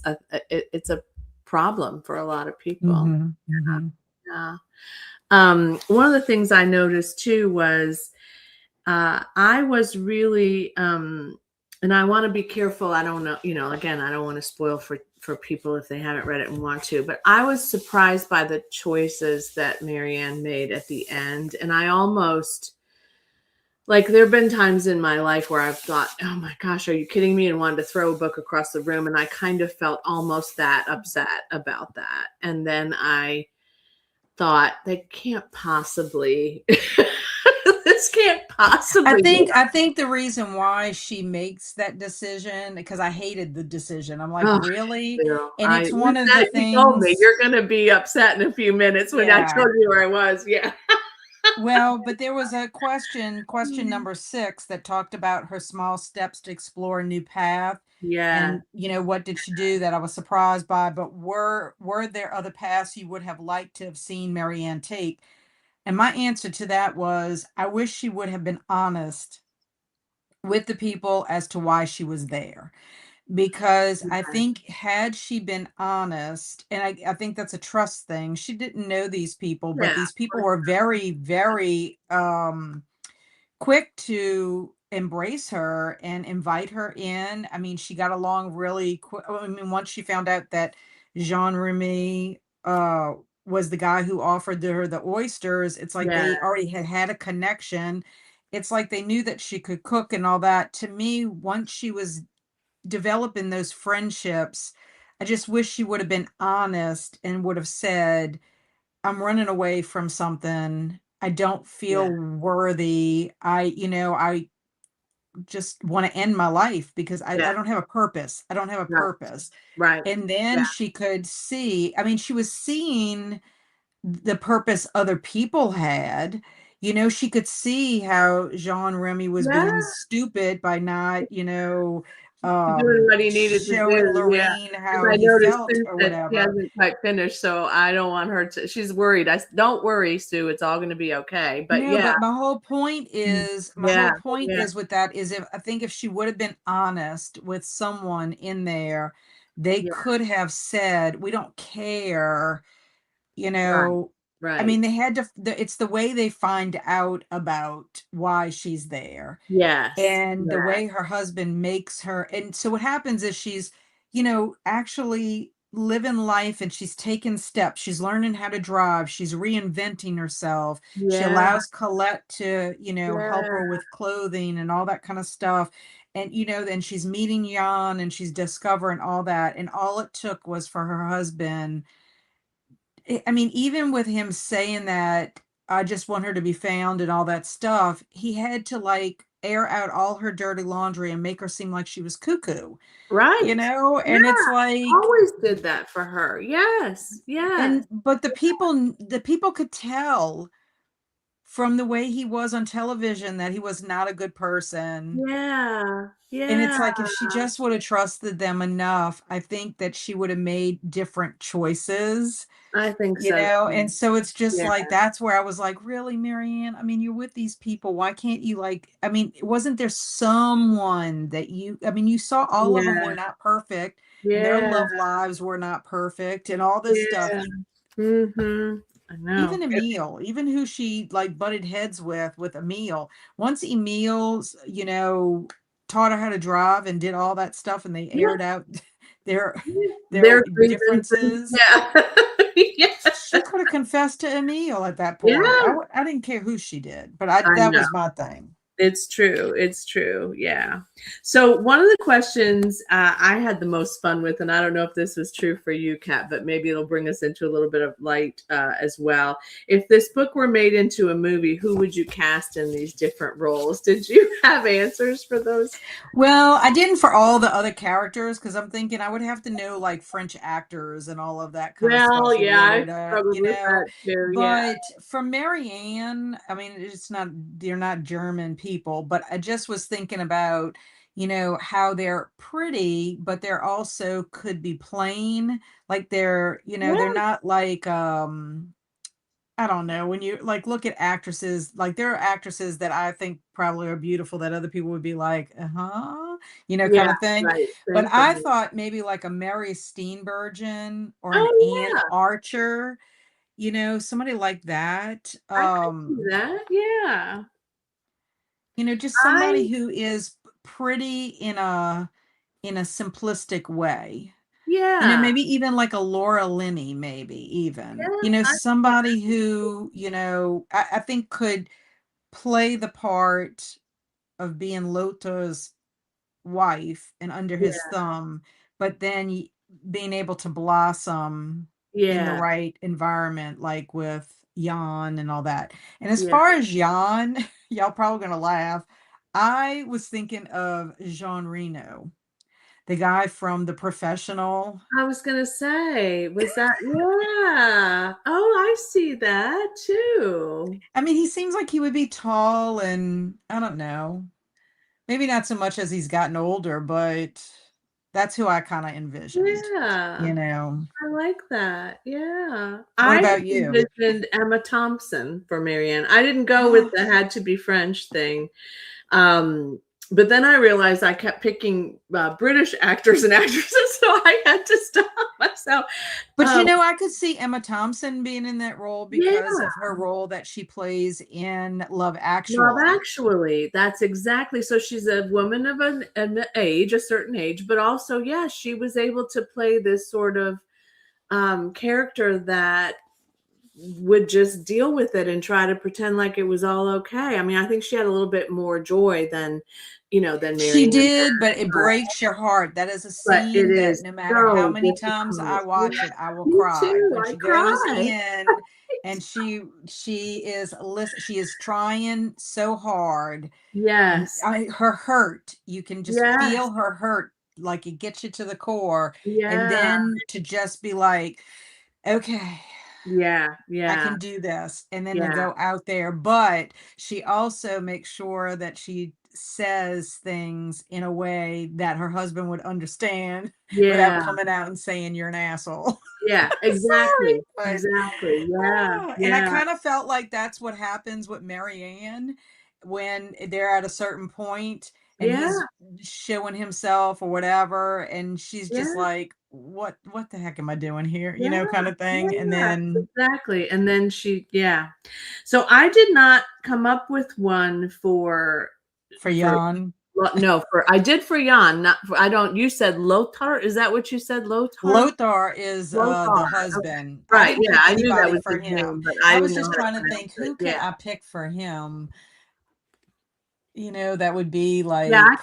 it's a problem for a lot of people. Mhm. Mhm. Yeah. One of the things I noticed too was I was really and I want to be careful. I don't know, again, I don't want to spoil for people if they haven't read it and want to, but I was surprised by the choices that Marianne made at the end. And I almost, like, there have been times in my life where I've thought, "Oh my gosh, are you kidding me?" and wanted to throw a book across the room, and I kind of felt almost that upset about that. And then I thought, "They can't possibly this can't I possibly be." think I think the reason why she makes that decision, because I hated the decision. I'm like, Oh, "Really?" Bill, And it's you one of the said, you told me things. you're gonna be upset in a few minutes when I Yeah. told you where I was. Yeah. Well, but there was a question number 6, that talked about her small steps to explore a new path. Yeah, And, what did she do that I was surprised by? But were there other paths you would have liked to have seen Marianne take? And my answer to that was, I wish she would have been honest with the people as to why she was there. Because I think had she been honest, and I think that's a trust thing. She didn't know these people, but yeah, these people were very, very quick to embrace her and invite her in. I mean, she got along really quick. I mean, once she found out that Jean Remy was the guy who offered her the oysters, it's like yeah, they already had a connection. It's like they knew that she could cook and all that. To me, once she was developing those friendships, I just wish she would have been honest and would have said, I'm running away from something. I don't yeah, feel worthy. I just want to end my life because yeah. I don't have a purpose. I don't have a Right, purpose. right. And Yeah, then she could see, I mean, she was seeing the purpose other people had. She could see how Jean Remy was being yeah. stupid by not, Doing what he needed to showing do, yeah. Lorraine Because how I he noticed felt Sue or said she whatever. hasn't quite finished, so I don't want her to she's worried. "Don't worry, Sue, it's all gonna be okay." But No, yeah. but my Yeah, whole point yeah, is with that is, if I think if she would have been honest with someone in there, they yeah, could have said, "We don't care," you right, know. I right. mean, they had to, it's the way they find out about why she's there. Yes, And the yes, way her husband makes her, and so what happens is she's, actually living life, and she's taking steps. She's learning how to drive. She's reinventing herself. She yeah, allows Colette to, help yeah, her with clothing and all that kind of stuff. And, then she's meeting Jan and she's discovering all that. And all it took was for her husband. I mean, even with him saying that, I just want her to be found and all that stuff, he had to like air out all her dirty laundry and make her seem like she was cuckoo, right. and it's Yeah, like, always did that for her. Yes, yes, but the people could tell from the way he was on television that he was not a good person. yeah, And yeah, it's like, if she just would have trusted them enough, I think that she would have made different choices. I think so too. And so it's just Yeah, like, that's where I was like, really, Marianne? I mean, you're with these people. Why can't you, like, I mean, wasn't there someone that I mean, you saw all of them yeah, were not perfect, and their yeah, love lives were not perfect and all this stuff. yeah. Mhm. I know. Even Emil, even who she like butted heads with Emil. Once Emil's, taught her how to drive and did all that stuff, and they Yeah, aired out their yeah. their Their grievances. differences. Yeah. Yeah. She could have confessed to Emil at that point. Yeah, I didn't care who she did, but I that know. was my thing. It's true. It's true. Yeah. So one of the questions I had the most fun with, and I don't know if this was true for you, Kat, but maybe it'll bring us into a little bit of light as well. If this book were made into a movie, who would you cast in these different roles? Did you have answers for those? Well, I didn't for all the other characters, because I'm thinking I would have to know like French actors and all of that kind of Well, stuff in yeah, I order to, struggled with that too. Yeah. but for Marianne, I mean, it's not, they're not German people, but I just was thinking about, how they're pretty, but they're also could be plain. Like they're Yeah. not like, I don't know, when you like look at actresses, like there are actresses that I think probably are beautiful that other people would be like, uh-huh, Yeah. kind of thing. Right. But Same for I me. thought maybe like a Mary Steenburgen or an Oh, Anne yeah. Archer, somebody like that. I could see that. Yeah. Just I, somebody who is pretty in a simplistic way. yeah. Maybe even like a Laura Linney, maybe even, Yeah. I see somebody who, I think could play the part of being Lota's wife and under that. his thumb, but then being able to blossom in the Yeah. right environment, like with Jan and all that. And as Yeah. far as Jan, y'all probably gonna laugh. I was thinking of Jean Reno, the guy from The Professional. I was gonna say, was that yeah. Oh, I see that too. I mean, he seems like he would be tall, and I don't know. Maybe not so much as he's gotten older, but that's who I kind of envisioned, you Yeah. know. I like that. Yeah. What I about you? envisioned Emma Thompson for Marianne. I didn't go with the had to be French thing. Um, but then I realized I kept picking British actors and actresses, so I had to stop myself. But Um, I could see Emma Thompson being in that role because yeah. of her role that she plays in Love Love Actually. Actually, that's exactly. So she's a woman of an age, a certain age, but also, yeah, she was able to play this sort of character that would just deal with it and try to pretend like it was all okay. I mean, I think she had a little bit more joy than, than She Marianne did, but had, it breaks your heart. That is a but it scene that is no matter how so many times I difficult. Yeah, watch it, I will me cry. too. When I she goes cry. in and she is trying so hard, and Yes. her hurt, you can just Yes. feel her hurt, like it gets you to the core, and Yeah. then to just be like, okay, Yeah. I Yeah. can do this, and then to Yeah. go out there, but she also makes sure that she says things in a way that her husband would understand without Yeah. coming out and saying, "You're an asshole." Yeah. Sorry, Exactly. but Exactly. Yeah. and I Yeah. kind of felt like that's what happens with Marianne when they're at a certain point and Yeah. he's showing himself or whatever, and she's just Yeah. like, what the heck am I doing here?" Yeah. Kind of thing. And Yeah. then Exactly. And then yeah. So I did not come up with one for for Jan, no, I did for Jan, not for I don't you said Lothar, is that what you said? Lothar? Lothar is, the Lothar, okay. husband. I Right, didn't yeah, pick I knew that anybody was for his him. name, but I I didn't was know just how to trying to pronounce think, it. who can Yeah. I pick for him? That would be Yeah, like,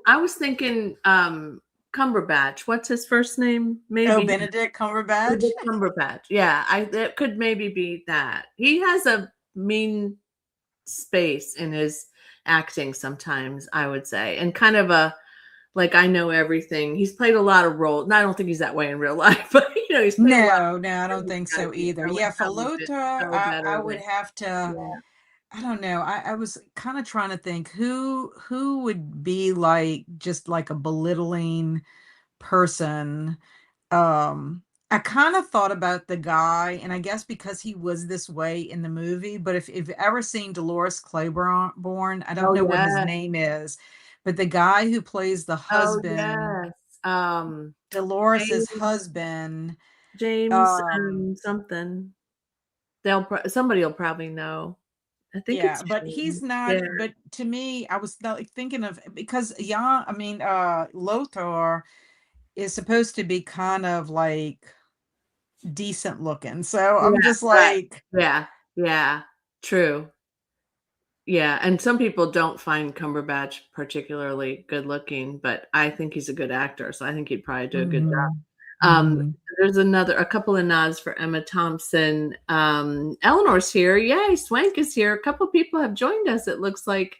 I was thinking, Cumberbatch. What's his first name? oh, Maybe Benedict Cumberbatch? Benedict Cumberbatch. Yeah, that could maybe be that. He has a mean space in his acting sometimes, I would say, and kind of a like I know everything. He's played a lot of roles. I don't think he's that way in real life, but he's played a lot of No, no, I roles. don't He's think gotta so be either. so Yeah, for intelligent, Lothar, so I better would than have to, yeah. I don't know. I was kind of trying to think who would be like just like a belittling person. I kind of thought about the guy, and I guess because he was this way in the movie, but if you've ever seen Dolores Claiborne, I don't Oh know what his yes. name is, but the guy who plays the Oh husband, yes. Dolores's James husband, James um, something. Somebody will probably know. I think yeah, it's but he's James. Yeah. not, but to me, I was like thinking of, because Lothar is supposed to be kind of like decent looking. So Yeah, I'm just right. like, Yeah. Yeah. True. Yeah, and some people don't find Cumberbatch particularly good looking, but I think he's a good actor, so I think he'd probably do a good job. mhm, Um, mhm. there's a couple of nods for Emma Thompson. Eleanor's here. Yay, Swank is here. A couple people have joined us, it looks like,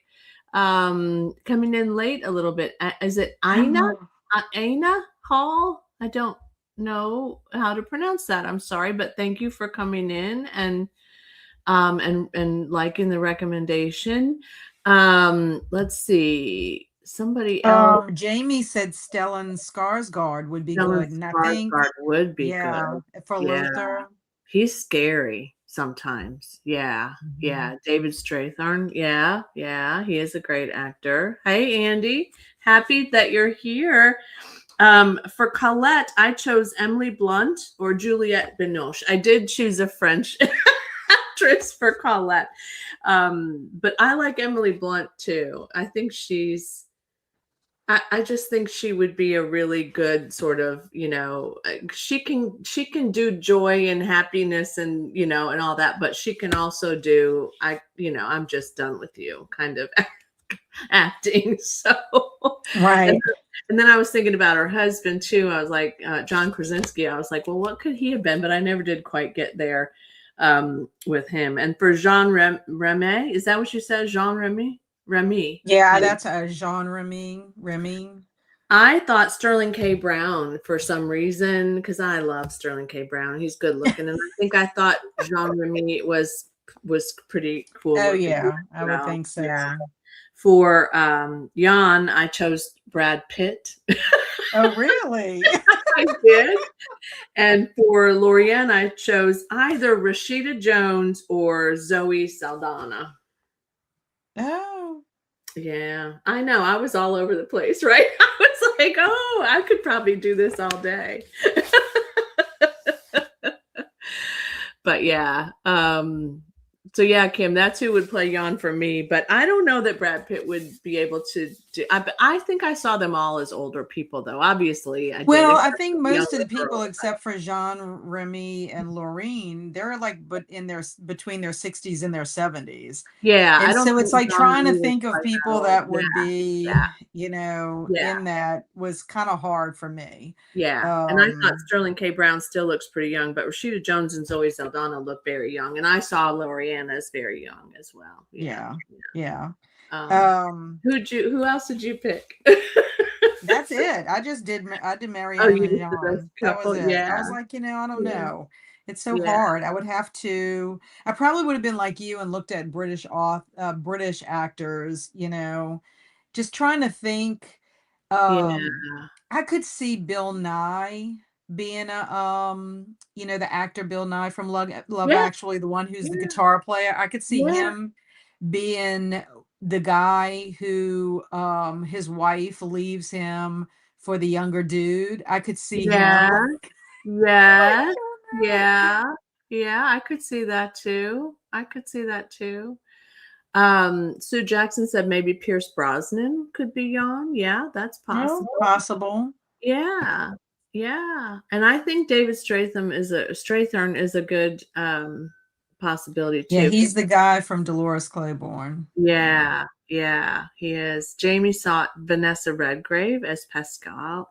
coming in late a little bit. Is it Ina? Oh, Aina Hall? I don't know how to pronounce that. I'm sorry, but thank you for coming in and liking the recommendation. Let's see. Somebody else. Jamie said Stellan Skarsgård would be Stellan good, and I think, Skarsgård would be yeah, good. for Yeah, Lothar. he's scary sometimes. Yeah, Mhm. yeah. David Strathairn. Yeah, yeah. He is a great actor. Hey, Andy. Happy that you're here. For Colette, I chose Emily Blunt or Juliette Binoche. I did choose a French actress for Colette. But I like Emily Blunt too. I just think she would be a really good sort of, she can do joy and happiness and, and all that, but she can also do, I'm just done with you kind of acting. So, and, Right. and then I was thinking about her husband too. I was like, John Krasinski. I was like, well, what could he have been? But I never did quite get there with him. And for Jean Remy, is that what you said? Jean Remy? Remy. Yeah, How do that's a Jean Remy. Remy. I thought Sterling K. Brown for some reason, because I love Sterling K. Brown. He's good looking, and I think I thought Jean Remy was pretty cool Oh looking yeah, as I would well. think Yeah. so. For Jan, I chose Brad Pitt. Oh really? I did. And for Lorianne, I chose either Rashida Jones or Zoe Saldana. Oh. Yeah, I know. I was all over the place, right? I was like, oh, I could probably do this all day. But yeah, so yeah, Kim, that's who would play Jan for me. But I don't know that Brad Pitt would be able to do. I think I saw them all as older people, though. Obviously, I did. Well, I Except think for the most of younger the people, girls. except for Jean, Remy, and Laureen, they're like, but in their between their 60s and their 70s. Yeah, I And don't so it's think like Jean trying to Remy was think of quite that people old. that Yeah, would be, yeah, yeah. in that was kind of hard for me. Yeah, and I thought Um, Sterling K. Brown still looks pretty young, but Rashida Jones and Zoe Saldana look very young, and I saw Lorianne as very young as well. Yeah, yeah, yeah. yeah. Um, Um, who else did you pick? that's it. I did Oh, Marianne you and just did those John. That was couple? it. I Yeah, was like, I don't yeah, know. It's so yeah, hard. I probably would have been like you and looked at British actors, just trying to think. yeah, Um, I could see Bill Nye being the actor Bill Nye from Love yeah, Actually, the one who's the yeah, guitar player. I could see yeah, him being the guy who his wife leaves him for the younger dude. I could see him yeah, like yeah, doing that. yeah, yeah. I could see that too. I could see that too. Sue Jackson said maybe Pierce Brosnan could be Jan. Yeah, that's No, possible. possible. Yeah, yeah, and I think David Strathern is a good possibility Yeah, too. he's the guy from Dolores Claiborne. Yeah. Yeah, yeah, he is. Jamie sought Vanessa Redgrave as Pascale.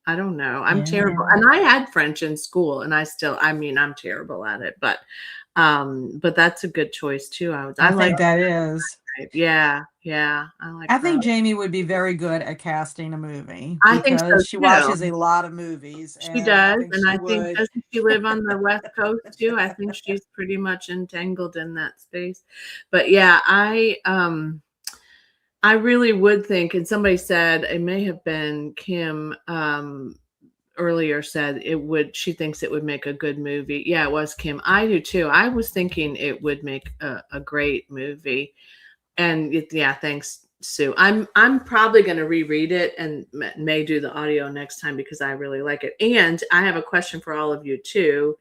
I don't know. I'm terrible. Yeah. And I had French in school and I mean, I'm terrible at it, but that's a good choice too. I I like think that is. yeah, yeah. I like I her. think Jamie would be very good at casting a movie I think so because she too. watches a lot of movies She and I does, think and she I think would. doesn't she live on the West Coast too? I think she's pretty much entangled in that space. But yeah, I really would think, and somebody said it may have been Kim earlier said she thinks it would make a good movie. Yeah, it was Kim. I do too. I was thinking it would make a great movie. And yeah, thanks, Sue. I'm probably going to reread it and may do the audio next time because I really like it. And I have a question for all of you too,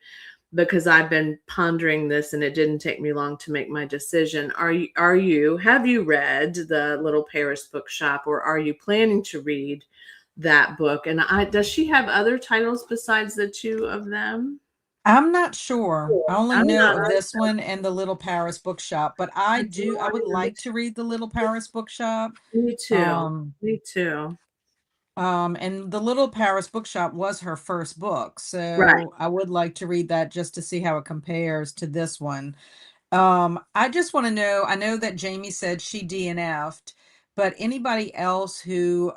because I've been pondering this and it didn't take me long to make my decision. Have you read the Little Paris Bookshop, or are you planning to read that book? And does she have other titles besides the two of them? I'm not sure. I only I'm know not. of this one and the Little Paris Bookshop, but I would like to read the Little Paris Bookshop. Me too. Um, Me too. and the Little Paris Bookshop was her first book, Right. so I would like to read that just to see how it compares to this one. I just want to know, I know that Jamie said she DNF'd, but anybody else who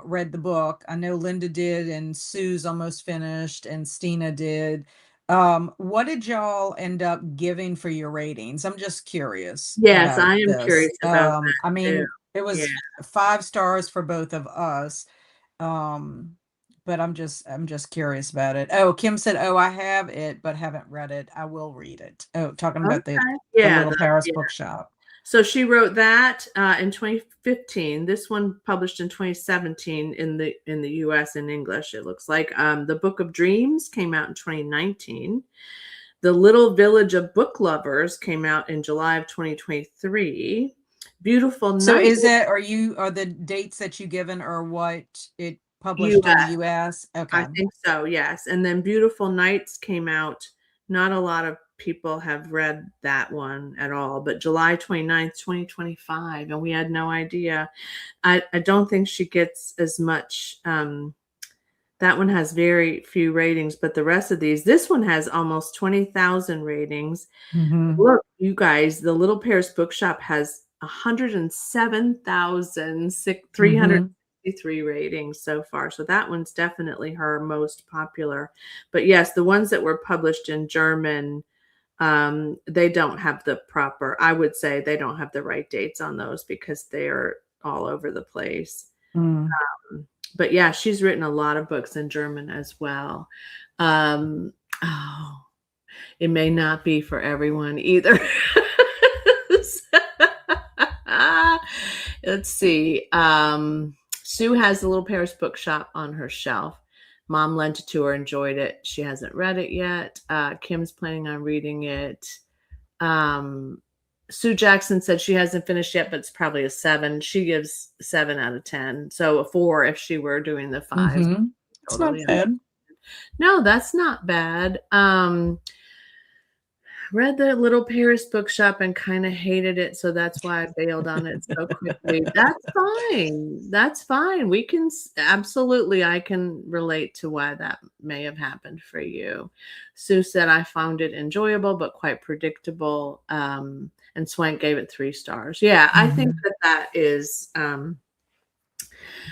read the book, I know Linda did and Sue's almost finished and Stina did. What did y'all end up giving for your ratings? I'm just curious Yes, about I am this. curious about I that too. mean, it Yeah. was 5 stars for both of us. Um, but I'm just curious about it. Oh, Kim said, "Oh, I have it, but haven't read it. I will read it." Oh, talking about Okay. the Yeah. Little Paris Bookshop. So she wrote that in 2015. This one published in 2017 in the U.S. in English. It looks like the Book of Dreams came out in 2019. The Little Village of Book Lovers came out in July of 2023. Beautiful So Night, is that are the dates that you given or what it published in the U.S. US? I Okay. think so, yes. And then Beautiful Nights came out. Not a lot of people have read that one at all, but July 29th, 2025, and we had no idea. I don't think she gets as much. That one has very few ratings, but the rest of this one has almost 20,000 ratings. Hmm. Look, you guys, the Little Paris Bookshop has 107,360 63 ratings so far. So that one's definitely her most popular. But yes, the ones that were published in German, they don't have the proper, I would say they don't have the right dates on those because they're all over the place. Mm. But yeah, she's written a lot of books in German as well. Um, oh, it may not be for everyone either. Let's see. Sue has the Little Paris bookshop on her shelf. Mom lent it to her, enjoyed it. She hasn't read it yet. Kim's planning on reading it. Sue Jackson said she hasn't finished yet, but it's probably a 7. She gives 7 out of 10. So a 4 if she were doing the 5s. Mm-hmm. It's not Totally. bad. No, that's not bad. Read the Little Paris bookshop and kind of hated it, so that's why I bailed on it so quickly. That's fine. That's fine. We can absolutely, I can relate to why that may have happened for you. Sue said, I found it enjoyable, but quite predictable. And Swank gave it 3 stars. Yeah, I think that is,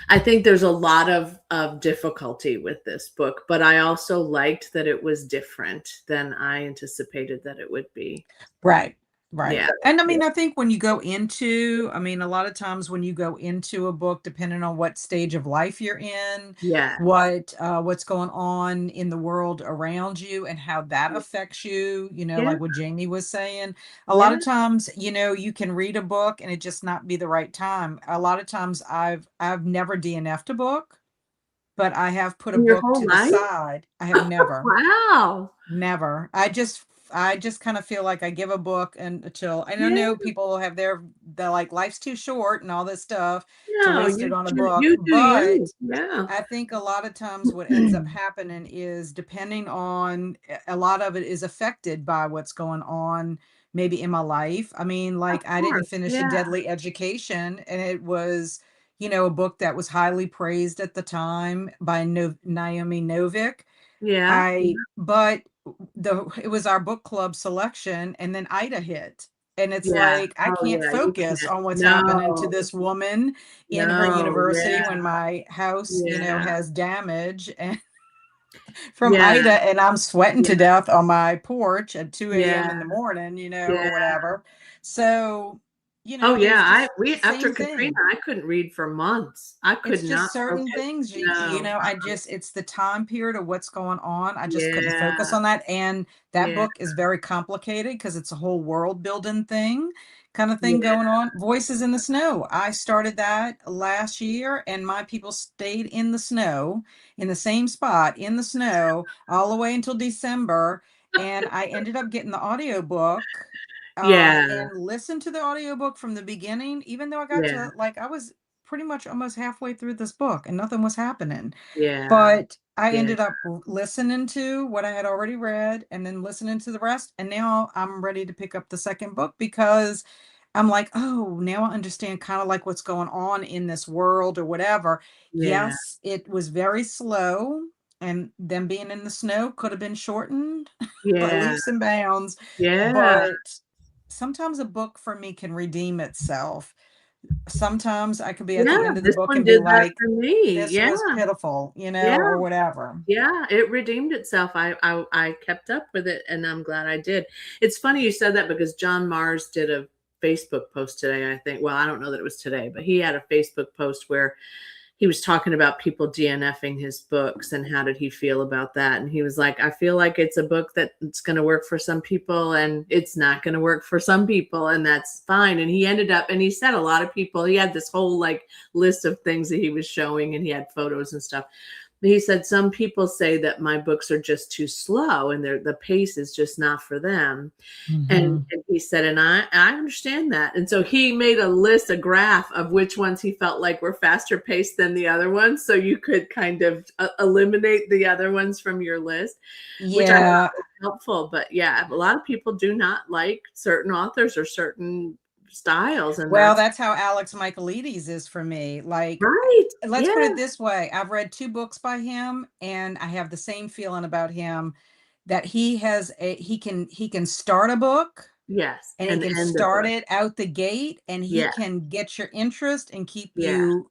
I think there's a lot of difficulty with this book, but I also liked that it was different than I anticipated that it would be. Right. Right. Yeah. And I mean, I think when you go into, I mean, a lot of times when you go into a book, depending on what stage of life you're in, Yeah. what's going on in the world around you and how that affects you, Yeah. like what Jamie was saying. A lot Yeah. of times, you can read a book and it just not be the right time. A lot of times I've never DNF'd a book, but I have put a In your book whole to the life? side. I have never. Wow. Never. I just kind of feel like I give a book until I don't Yeah. know people have they're like life's too short and all this stuff to No, waste it on a book. you do But you. Yeah. I think a lot of times what ends up happening is depending on a lot of it is affected by what's going on maybe in my life. I mean, Of like I didn't course. finish A Yeah. Deadly Education and it was, a book that was highly praised at the time by Naomi Novik. Yeah. But it was our book club selection and then Ida hit. And it's Yeah. like I Oh, can't yeah. You focus can't. on what's happening to No. this woman in her No. university Yeah. when my house, Yeah. has damage and from Yeah. Ida and I'm sweating Yeah. to death on my porch at 2 a.m. Yeah. in the morning, Yeah. or whatever. So, Oh, there's yeah. just We after same Katrina, thing. I couldn't read for months. I could It's not just certain focus. things No. it's the time period of what's going on. I just couldn't focus Yeah. on that. And that Yeah. book is very complicated because it's a whole world building thing kind of thing Yeah. going on. Voices in the Snow. I started that last year and my people stayed in the snow in the same spot in the snow all the way until December. And I ended up getting the audiobook Yeah. and listened to the audiobook from the beginning, even though I got Yeah. to like I was pretty much almost halfway through this book and nothing was happening. Yeah. But I Yeah. ended up listening to what I had already read and then listening to the rest. And now I'm ready to pick up the second book because I'm like, oh, now I understand kind of like what's going on in this world or whatever. Yeah. Yes, it was very slow. And them being in the snow could have been shortened by Yeah. leaps and bounds. Yeah. But sometimes a book for me can redeem itself. Sometimes I could be at Yeah. the end of the This book one and be did that like, for me. this Yeah. was pitiful, Yeah. or whatever. Yeah, it redeemed itself. I kept up with it and I'm glad I did. It's funny you said that because John Mars did a Facebook post today, I think. Well, I don't know that it was today, but he had a Facebook post where he was talking about people DNFing his books and how did he feel about that. And he was like, I feel like it's a book that it's going to work for some people and it's not going to work for some people. And that's fine. And he ended up, and he said a lot of people, he had this whole like list of things that he was showing and he had photos and stuff. He said some people say that my books are just too slow and the pace is just not for them. And he said, and I understand that. And so he made a list, a graph of which ones he felt like were faster paced than the other ones. So you could kind of eliminate the other ones from your list, which I Yeah. thought was helpful. But yeah, a lot of people do not like certain authors or certain styles. And Well, that's that's how Alex Michaelides is for me. Like, right. let's put Yeah. it this way. I've read 2 books by him and I have the same feeling about him that he can start a book Yes, and he and can end the start book. it out the gate, and he Yeah, can get your interest and keep yeah, you,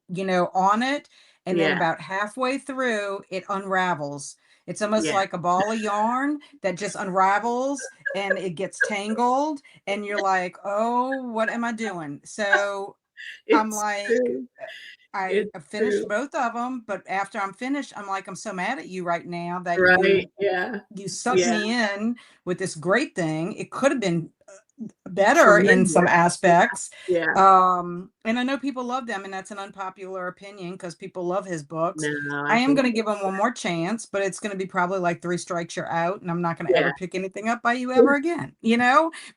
on it. And then yeah, about halfway through, it unravels. It's almost yeah. like a ball of yarn that just unravels and it gets tangled, and you're like, oh, what am I doing? So I'm It's like, true. I It's finished true. both of them, but after I'm finished, I'm like, I'm so mad at you right now that Right, you yeah, you sucked yeah. me in with this great thing. It could have been better in some Tremendous. Yeah, aspects. yeah. And I know people love them, and that's an unpopular opinion because people love his books. No, I I am think going to give him one more chance, but it's going to be probably like three strikes you're out, and I'm not going to yeah. ever pick anything up by you ever again,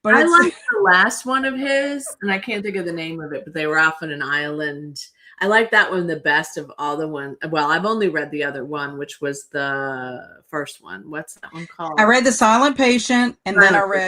But I it's liked the last one of his, and I can't think of the name of it, but they were off on an island. I like that one the best of all the one. Well, I've only read the other one, which was the first one. What's that one I called? read The Silent Patient, and then I Silent Hill.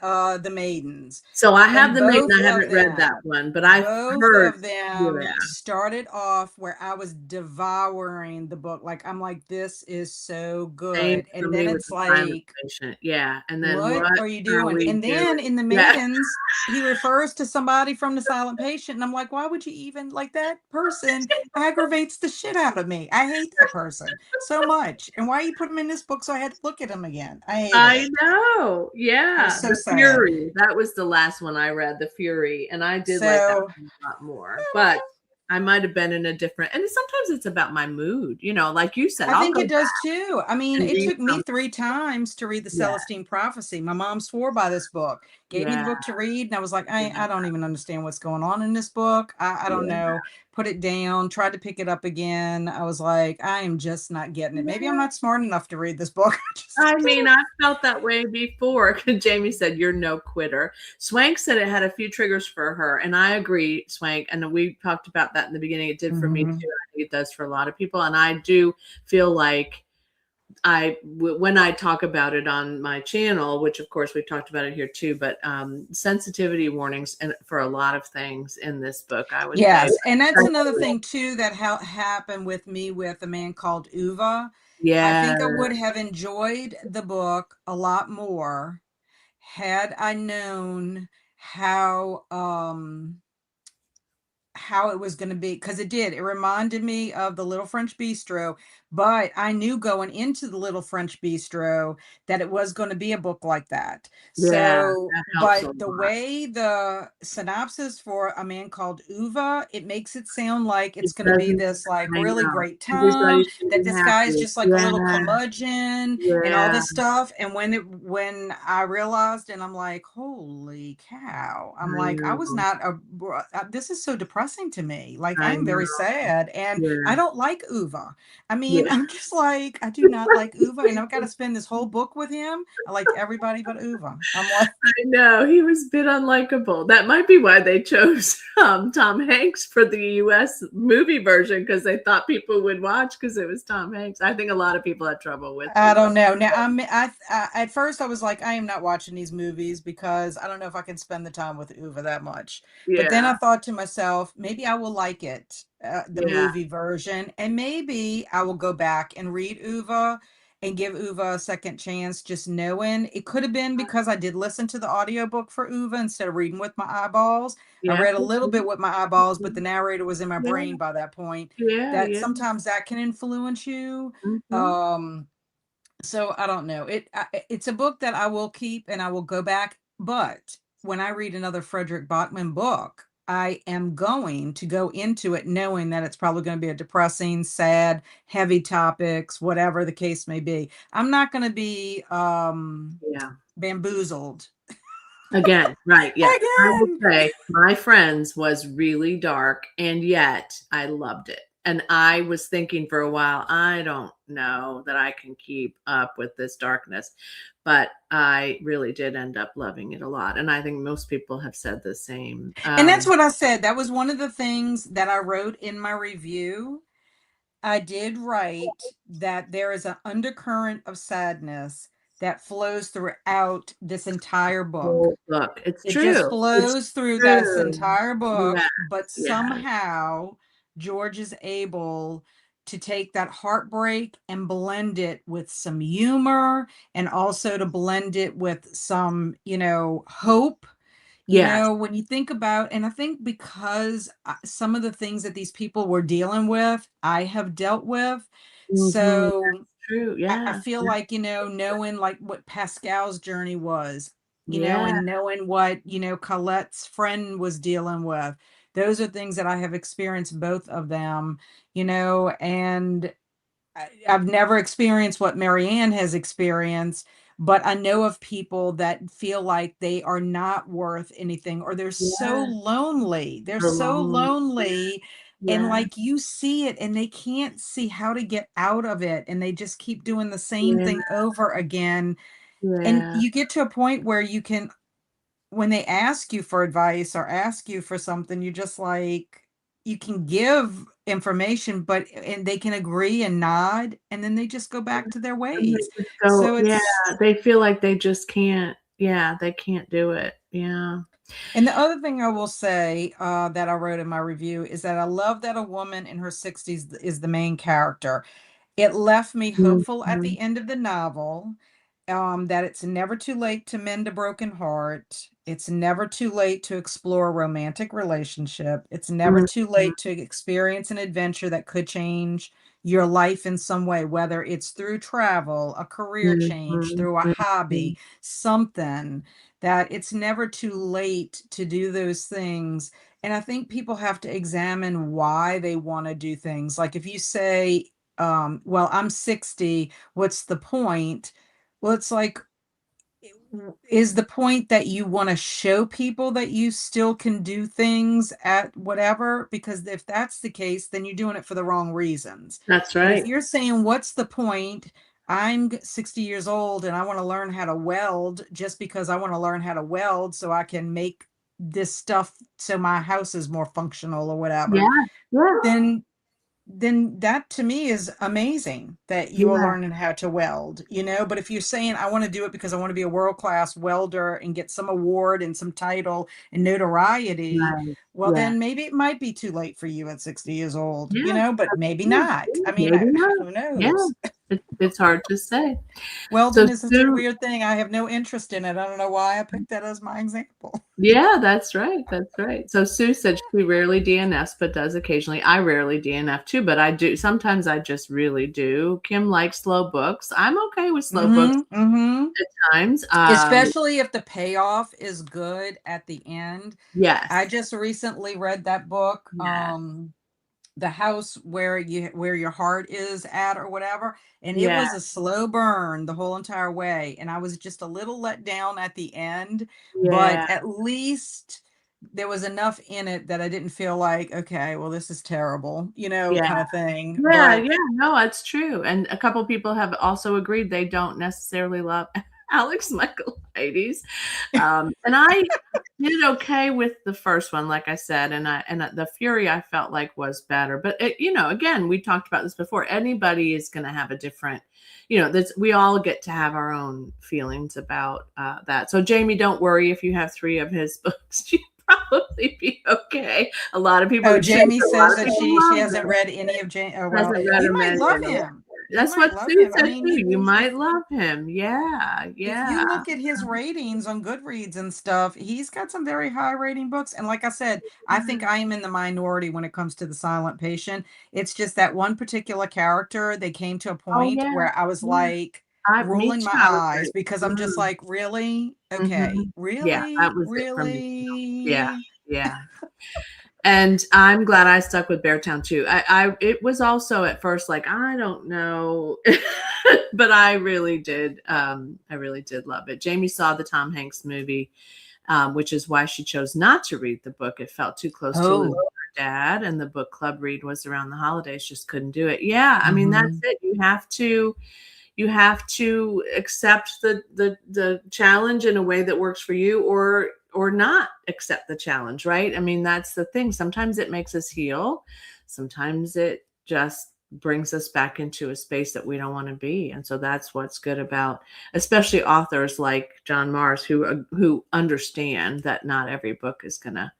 read The Maidens. So I have And the Maiden. I haven't read that one, but I've both heard. of Yeah, them started off where I was devouring the book. Like, I'm like, this is so same good. for And then me with it's the Silent like, Patient. Yeah, and then what what are you are doing? we And doing? then in The Yeah, Maidens, he refers to somebody from The Silent Patient. And I'm like, why would you even, like, that person aggravates the shit out of me. I hate that person so much. And why you put him in this book so I had to look at him again? I hated I it. know. It Yeah, was so The sad. Fury. That was the last one I read, The Fury, and I did like that So one a lot more. But I might have been in a different, and sometimes it's about my mood, like you said, I I'll think go it does back too. I mean, and it read took me some. 3 times to read the Yeah, Celestine Prophecy. My mom swore by this book, gave me the yeah, book to read, and I was like, I yeah, don't even understand what's going on in this book. I don't yeah. know. Put it down, tried to pick it up again. I was like, I am just not getting it. Maybe I'm Yeah. not smart enough to read this book. I mean, I felt that way before. Jamie said, "You're no quitter." Swank said it had a few triggers for her, and I agree, Swank. And we talked about that in the beginning. It did for me too. Mhm. I think it does for a lot of people, and I do feel like when I talk about it on my channel, which of course we've talked about it here too, but sensitivity warnings and for a lot of things in this book, I would say. Yes, and that's another thing too that happened with me with a man called Uva. I Yeah, think I would have enjoyed the book a lot more had I known how how it was going to be, because it reminded me of the Little French Bistro, but I knew going into the Little French Bistro that it was going to be a book like that. yeah, So, that helps a but the lot. way the synopsis for A Man Called Uva, it makes it sound like It it's going to be doesn't. this like I really know. great Everybody time, should that be this guy is happy. just like a little Yeah, curmudgeon and all yeah, this stuff. And when I realized, and I'm like, holy cow, I'm I like, I was know. not this is so depressing to me. Like, I I am very know. sad, and I Yeah, don't like Uva. I mean, yeah. I'm just like, I do not like Uva, and I've got to spend this whole book with him. I liked everybody but Uva. I'm like, I know he was a bit unlikable. That might be why they chose Tom Hanks for the U.S. movie version because they thought people would watch because it was Tom Hanks. I think a lot of people had trouble with I Uwe. don't know. Now, at first I was like, I am not watching these movies because I don't know if I can spend the time with Uva that much. But then Yeah, I thought to myself, maybe I will like it, the yeah, movie version, and maybe I will go back and read Uva and give Uva a second chance, just knowing it could have been because I did listen to the audiobook for Uva instead of reading with my eyeballs. I yeah, read a little bit with my eyeballs, but the narrator was in my yeah, brain by that point. yeah, That yeah. sometimes that can influence you. Mhm. Um, so I don't know. It's a book that I will keep and I will go back. But when I read another Frederick Bachman book, I am going to go into it knowing that it's probably going to be a depressing, sad, heavy topics, whatever the case may be. I'm not going to be Yeah. bamboozled Again, right, yes. I will again. say My Friends was really dark, and yet I loved it. And I was thinking for a while, I don't know that I can keep up with this darkness, but I really did end up loving it a lot. And I think most people have said the same. And that's what I said. That was one of the things that I wrote in my review. I did write that there is an undercurrent of sadness that flows throughout this entire book. Whole book. It's It just true. It's flows through this true. entire Yeah, book, but yeah, somehow George is able to take that heartbreak and blend it with some humor, and also to blend it with some, hope. Yes. When you think about, and I think because some of the things that these people were dealing with, I have dealt with. Mhm. So True. I Yeah. feel like, knowing like what Pascal's journey was, Yeah. and knowing what, Colette's friend was dealing with. Those are things that I have experienced, both of them, and I've never experienced what Marianne has experienced, but I know of people that feel like they are not worth anything, or they're so Yeah. lonely. They're For so long. lonely. And Yeah. like you see it and they can't see how to get out of it. And they just keep doing the same Yeah. thing over again. And Yeah. you get to a point where you can, when they ask you for advice or ask you for something, you just like, you can give information, but and they can agree and nod, and then they just go back to their And they ways. just go, So yeah, it's, they feel like they just can't, yeah, they can't do it. Yeah. and the other thing I will say, that I wrote in my review, is that I love that a woman in her 60s is the main character. It left me hopeful at Mhm. the end of the novel, that it's never too late to mend a broken heart. It's never too late to explore a romantic relationship. It's never Mhm. too late to experience an adventure that could change your life in some way, whether it's through travel, a career change, Mhm. through a Mhm. hobby, something. That it's never too late to do those things. And I think people have to examine why they want to do things. Like if you say, well, I'm 60, what's the point? Well, it's like, is the point that you want to show people that you still can do things at whatever? Because if that's the case, then you're doing it for the wrong reasons. That's But if right. you're saying, what's the point? I'm 60 years old and I want to learn how to weld, just because I want to learn how to weld so I can make this stuff so my house is more functional or whatever, Yeah. Yeah. then that to me is amazing that you are Yeah. learning how to weld, but if you're saying, I want to do it because I want to be a world-class welder and get some award and some title and notoriety, Right. well, Yeah. then maybe it might be too late for you at 60 years old, Yeah. but That's maybe true. not. Yeah. I mean, Maybe not. who Yeah. knows? It's hard to say. So Welding is such a Sue, weird thing. I have no interest in it. I don't know why I picked that as my example. yeah, that's right. That's right. So Sue said she rarely DNFs, but does occasionally. I rarely DNF too, but I do. Sometimes I just really do. Kim likes slow books. I'm okay with slow books Mm-hmm. Mm-hmm. at times. Especially if the payoff is good at the end. I Yes. just recently read that book, Yes. The House where your heart is at, or whatever, and it Yeah. was a slow burn the whole entire way, and I was just a little let down at the end, but Yeah. at least there was enough in it that I didn't feel like, okay, well, this is terrible, Yeah. kind of thing. Yeah, But yeah, no, that's true, and a couple people have also agreed they don't necessarily love Alex Michaelides, and I did okay with the first one, like I said, and the Fury I felt like was better, but again, we talked about this before, anybody is gonna have a different that's we all get to have our own feelings about, that, so Jamie, don't worry if you have 3 of his books, you'll probably be okay. A lot of people oh, say Jamie a lot says of that people she love hasn't them. read any of Jane. Oh, well, Hasn't read you him might any love of them. him. You That's might what love Sue him. I said mean, too. You if might love him. Yeah, if yeah. you look at his ratings on Goodreads and stuff, he's got some very high rating books. And like I said, I think I am in the minority when it comes to the silent patient. It's just that one particular character, they came to a Oh, point yeah, where I was yeah. like Me rolling too. my I was eyes, like, because I'm just like, really? Okay, mhm. Yeah, that really? was it for me too. Yeah, Really? yeah. And I'm glad I stuck with Beartown too. It was also at first like, I don't know, but I really did love it. Jamie saw the Tom Hanks movie, which is why she chose not to read the book. It felt too close to losing Oh. her dad, and the book club read was around the holidays. Just couldn't do it. Yeah, I mean that's Hmm. it. You have to accept the challenge in a way that works for you, or not accept the challenge, right? I mean, that's the thing. Sometimes it makes us heal. Sometimes it just brings us back into a space that we don't want to be. And so that's what's good about especially authors like John Mars who understand that not every book is going to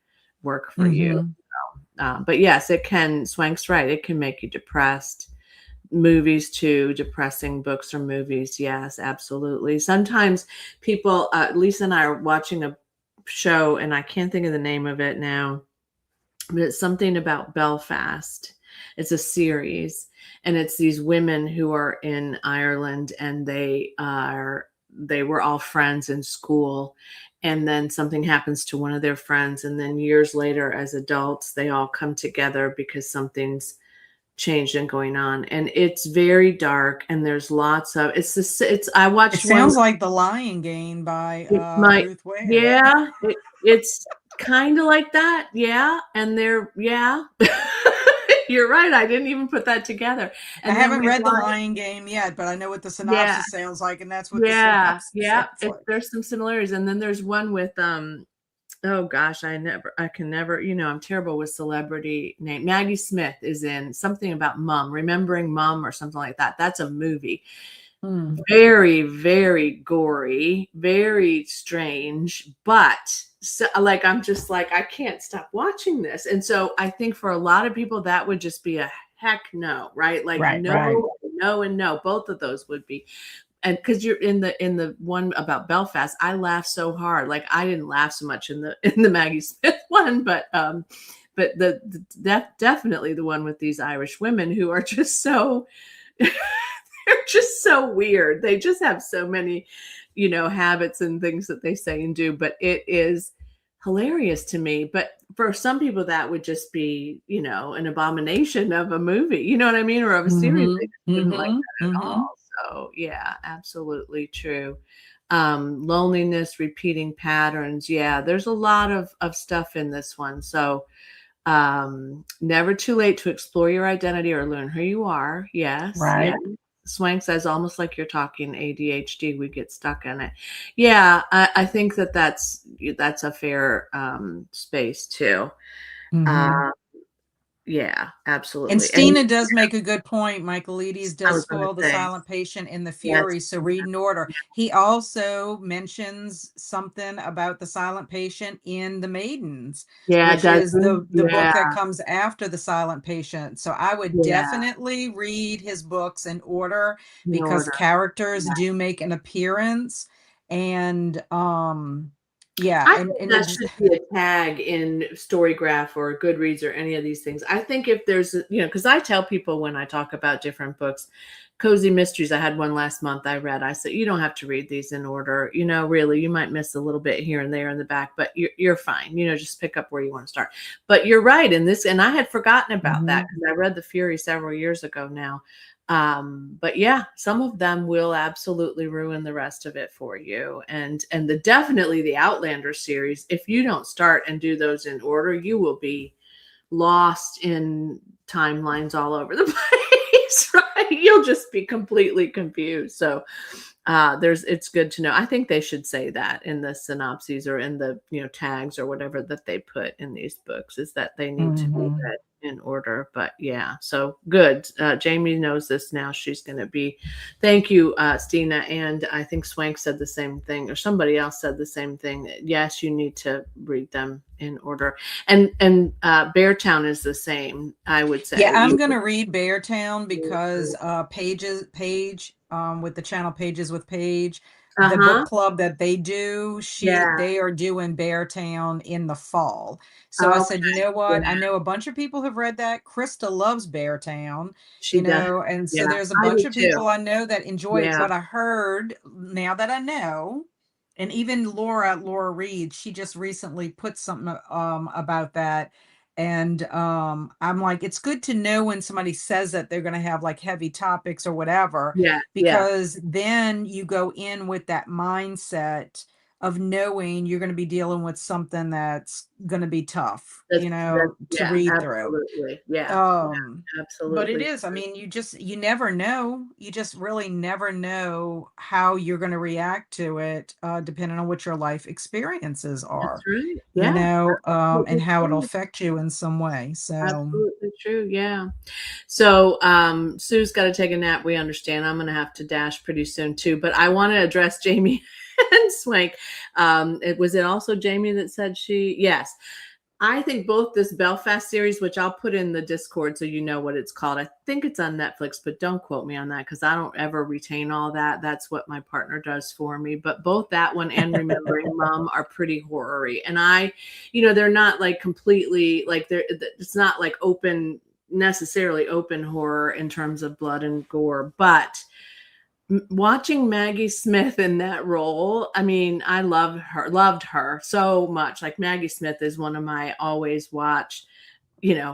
work for you. Hmm. But yes, it can, Swank's right. It can make you depressed. movies too, depressing books or movies. Yes, absolutely. Sometimes people, Lisa and I are watching a show, and I can't think of the name of it now, but it's something about Belfast. It's a series, and it's these women who are in Ireland, and they were all friends in school, and then something happens to one of their friends, and then years later as adults they all come together because something's changed and going on, and it's very dark, and there's lots of it's I It watched one. sounds like The Lion Game by It might, Ruth Ware. yeah, it's kind of like that, yeah, and they're, yeah. You're right, I didn't even put that together, I and then haven't we read The watched, Lion Game yet, but I know what the yeah, synopsis sounds like, and that's what the yeah, synopsis yeah, sounds like. there's some similarities, and then there's one with, oh gosh, I can never, I'm terrible with celebrity name. Maggie Smith is in something about mom, remembering mom or something like that. That's a movie. Hmm. Very, very gory, very strange, but so, like, I'm just like, I can't stop watching this. And so I think for a lot of people, that would just be a heck no, right? Like, Right, right. no, no, and no. Both of those would be. And because you're in the one about Belfast, I laughed so hard. Like, I didn't laugh so much in the Maggie Smith one, but definitely the one with these Irish women who are just so they're just so weird. They just have so many, habits and things that they say and do, but it is hilarious to me. But for some people, that would just be, an abomination of a movie, you know what I mean? Or of a series. They Mhm, just wouldn't like mhm, that at mhm. all. So yeah, absolutely true. Loneliness, repeating patterns. Yeah, there's a lot of stuff in this one. So never too late to explore your identity or learn who you are. Yes, yes. Right. Swank says, almost like you're talking ADHD, we get stuck in it. Yeah, I think that's a fair space too. Mhm. Uh, yeah, And absolutely. And Stina does make a good point. Michaelides I does was going to spoil the say, silent patient in the yes, Fury, so read in order. He also mentions something about the silent patient in the Maidens, yeah, which does is he? the book Yeah, that comes after the silent patient. So I would yeah, definitely read his books in order in because order. characters Yeah. do make an appearance. And yeah, I and think and that it's should be a tag in Storygraph or Goodreads or any of these things. I think if there's, because I tell people when I talk about different books, Cozy Mysteries, I had one last month I read. I said, you don't have to read these in order. Really, you might miss a little bit here and there in the back, but you're fine. Just pick up where you want to start. But you're right in this, and I had forgotten about that Mhm. because I read The Fury several years ago now. But yeah, some of them will absolutely ruin the rest of it for you. And definitely the Outlander series, if you don't start and do those in order, you will be lost in timelines all over the place, right? You'll just be completely confused. So it's good to know. I think they should say that in the synopses or in the tags or whatever that they put in these books, is that they need to be Mhm. read in order. But yeah, so good. Jamie knows this now. She's going to be. Thank you, Stina, and I think Swank said the same thing, or somebody else said the same thing. Yes, you need to read them in order, and Beartown is the same. I would Yeah, say I'm you. gonna read Beartown because Page with the channel Pages with Page, Uh the book huh. club that they do, Yeah. they are doing Beartown in the fall. So I said, you Okay. know what? I Yeah. know a bunch of people have read that. Krista loves Beartown, She does. and so Yeah. there's a I bunch do of too. people I know that enjoy it. Yeah. But I heard now that I know, and even Laura Reed, she just recently put something about that, and I'm like, it's good to know when somebody says that they're going to have like heavy topics or whatever, Yeah. Yeah. because then you go in with that mindset of knowing you're going to be dealing with something that's going to be tough, That's to yeah, read through. absolutely. Yeah. um Yeah, but it absolutely is, I true. mean, you never know, you just really never know how you're going to react to it, depending on what your life experiences That's are, right. Yeah. and Absolutely how it'll true. affect you in some way. So Absolutely true. Yeah. So Sue's got to take a nap. We understand. I'm gonna have to dash pretty soon too. But I want to address Jamie and Swank. Was it also Jamie that said she? Yes. I think both this Belfast series, which I'll put in the Discord so you know what it's called. I think it's on Netflix, but don't quote me on that because I don't ever retain all that. That's what my partner does for me. But both that one and Remembering Mom are pretty horror-y. And they're not like completely like it's not like necessarily open horror in terms of blood and gore, but watching Maggie Smith in that role, I mean, I loved her so much. Like Maggie Smith is one of my always watch,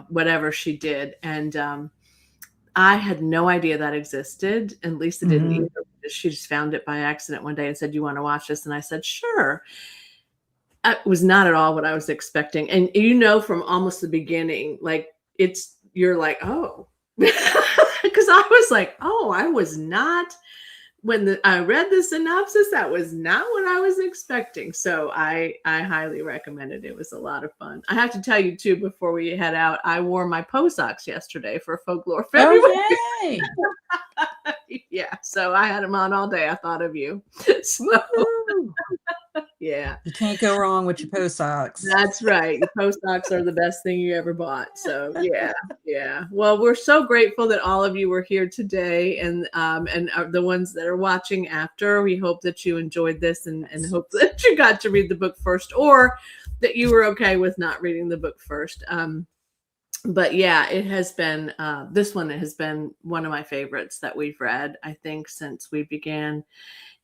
whatever she did. And I had no idea that existed. And Lisa didn't either. She just found it by accident one day and said, "You want to watch this?" And I said, "Sure." It was not at all what I was expecting. And from almost the beginning, like you're like, oh, because I was like, oh, I was not. When I read the synopsis, that was not what I was expecting. So I highly recommend it. It was a lot of fun. I have to tell you too, before we head out, I wore my Poe socks yesterday for Folklore February. Oh, yay. Yeah. So I had them on all day. I thought of you. So yeah. You can't go wrong with your Poe socks. That's right. Your Poe socks are the best thing you ever bought. So yeah. Yeah. Well, we're so grateful that all of you were here today and the ones that are watching after. We hope that you enjoyed this and hope that you got to read the book first or that you were okay with not reading the book first. But yeah, it has been, this one has been one of my favorites that we've read, I think, since we began.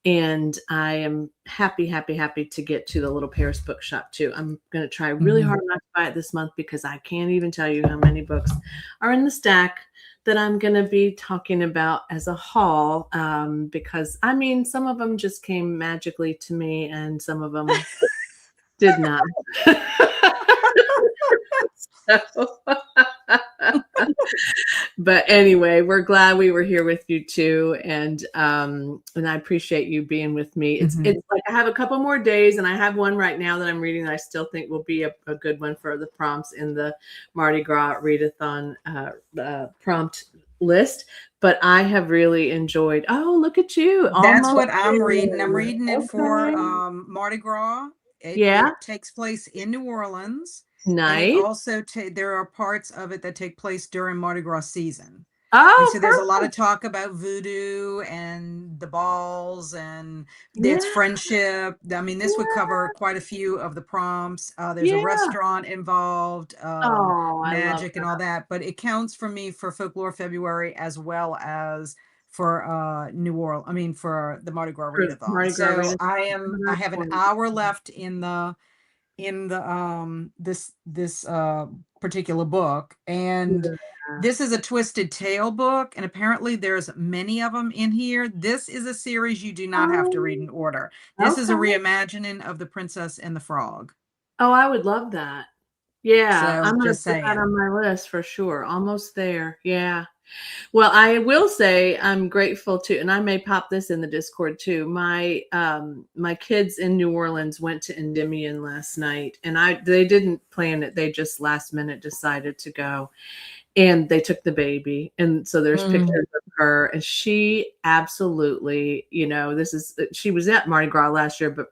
And I am happy to get to the Little Paris bookshop too. I'm going to try really hard not to buy it this month because I can't even tell you how many books are in the stack that I'm going to be talking about as a haul. Because I mean, some of them just came magically to me and some of them did not. But anyway, we're glad we were here with you too, and I appreciate you being with me. It's like I have a couple more days, and I have one right now that I'm reading that I still think will be a good one for the prompts in the Mardi Gras Readathon prompt list. But I have really enjoyed. Oh, look at you! That's what I'm reading. I'm reading it for Mardi Gras. It takes place in New Orleans. Nice. And it also there are parts of it that take place during Mardi Gras season. Oh, and so there's a lot of talk about voodoo and the balls and it's friendship. I mean, this would cover quite a few of the prompts. There's a restaurant involved, magic and all that. But it counts for me for Folklore February as well as for New Orleans. I mean, for the Mardi Gras Readathon. So I have an hour left in this particular book, and this is a Twisted Tale book, and apparently there's many of them in here. This is a series you do not have to read in order. This is a reimagining of The Princess and the Frog. Oh, I would love that. Yeah, so I'm going to put that on my list for sure. Almost there. Yeah. Well, I will say I'm grateful to, and I may pop this in the Discord too. My kids in New Orleans went to Endymion last night, and they didn't plan it. They just last minute decided to go, and they took the baby, and so there's pictures of her, and she absolutely, she was at Mardi Gras last year, but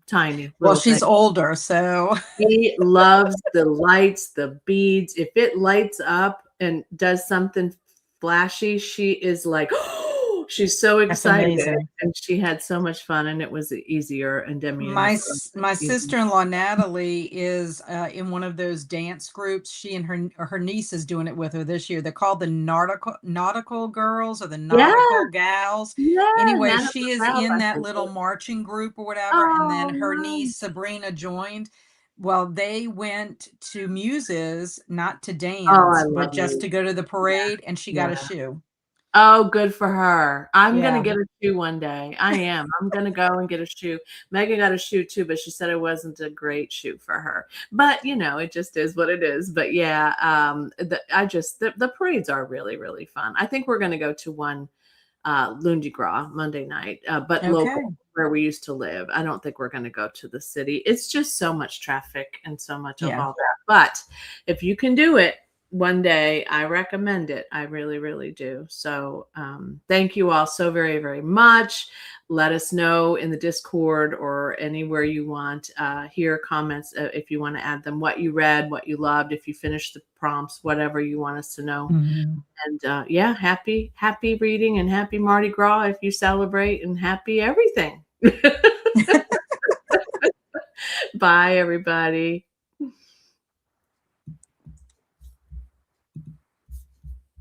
tiny. Well, she's older, so she loves the lights, the beads. If it lights up and does something flashy, she is like, oh, she's so excited, and she had so much fun, and it was easier. And Demi, my sister-in-law Natalie is in one of those dance groups. She and her niece is doing it with her this year. They're called the nautical girls or the nautical gals. Anyway, she is in that little marching group or whatever, and then her niece Sabrina joined. Well, they went to Muses, not to dance, but just to go to the parade, and she got a shoe. Oh, good for her. I'm going to get a shoe one day. I am. I'm going to go and get a shoe. Megan got a shoe too, but she said it wasn't a great shoe for her. But, it just is what it is. But yeah, the parades are really, really fun. I think we're going to go to one Lundi Gras Monday night, but local where we used to live. I don't think we're going to go to the city. It's just so much traffic and so much of all that. But if you can do it, one day. I recommend it. I really, really do. So thank you all so very, very much. Let us know in the Discord or anywhere you want. Hear comments if you want to add them, what you read, what you loved, if you finished the prompts, whatever you want us to know. Mhm. And yeah, happy reading and happy Mardi Gras if you celebrate, and happy everything. Bye, everybody.